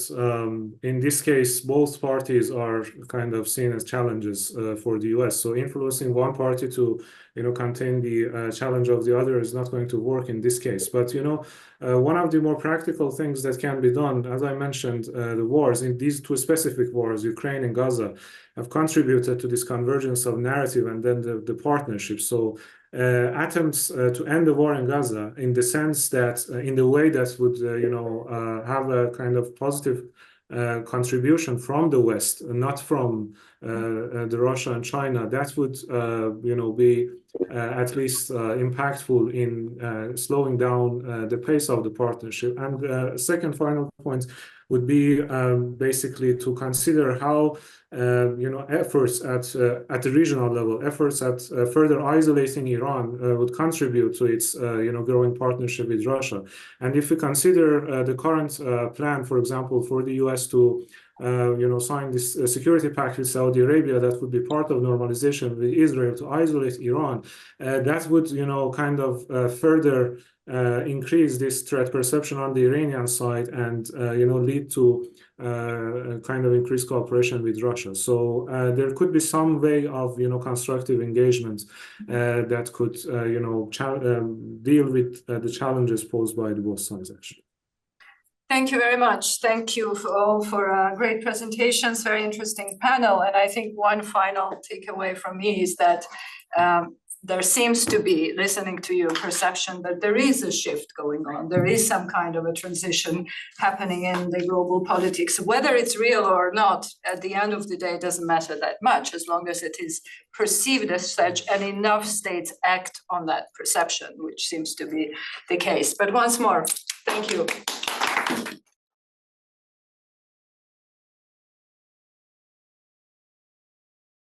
in this case, both parties are kind of seen as challenges for the US. So influencing one party to, contain the challenge of the other is not going to work in this case. But, one of the more practical things that can be done, as I mentioned, the wars, in these two specific wars, Ukraine and Gaza, have contributed to this convergence of narrative and then the partnership. So attempts to end the war in Gaza in the sense that, in the way that would, have a kind of positive contribution from the West, not from the Russia and China, that would be at least impactful in slowing down the pace of the partnership. And second final point would be basically to consider how efforts at the regional level, efforts at further isolating Iran would contribute to its growing partnership with Russia. And if we consider the current plan, for example, for the US to sign this security pact with Saudi Arabia, that would be part of normalization with Israel to isolate Iran, that would kind of further increase this threat perception on the Iranian side and lead to kind of increased cooperation with Russia. So there could be some way of constructive engagement that could deal with the challenges posed by the both sides actually. Thank you very much. Thank you all for great presentations, very interesting panel. And I think one final takeaway from me is that there seems to be, listening to your perception, that there is a shift going on. There is some kind of a transition happening in the global politics. Whether it's real or not, at the end of the day, it doesn't matter that much, as long as it is perceived as such and enough states act on that perception, which seems to be the case. But once more, thank you.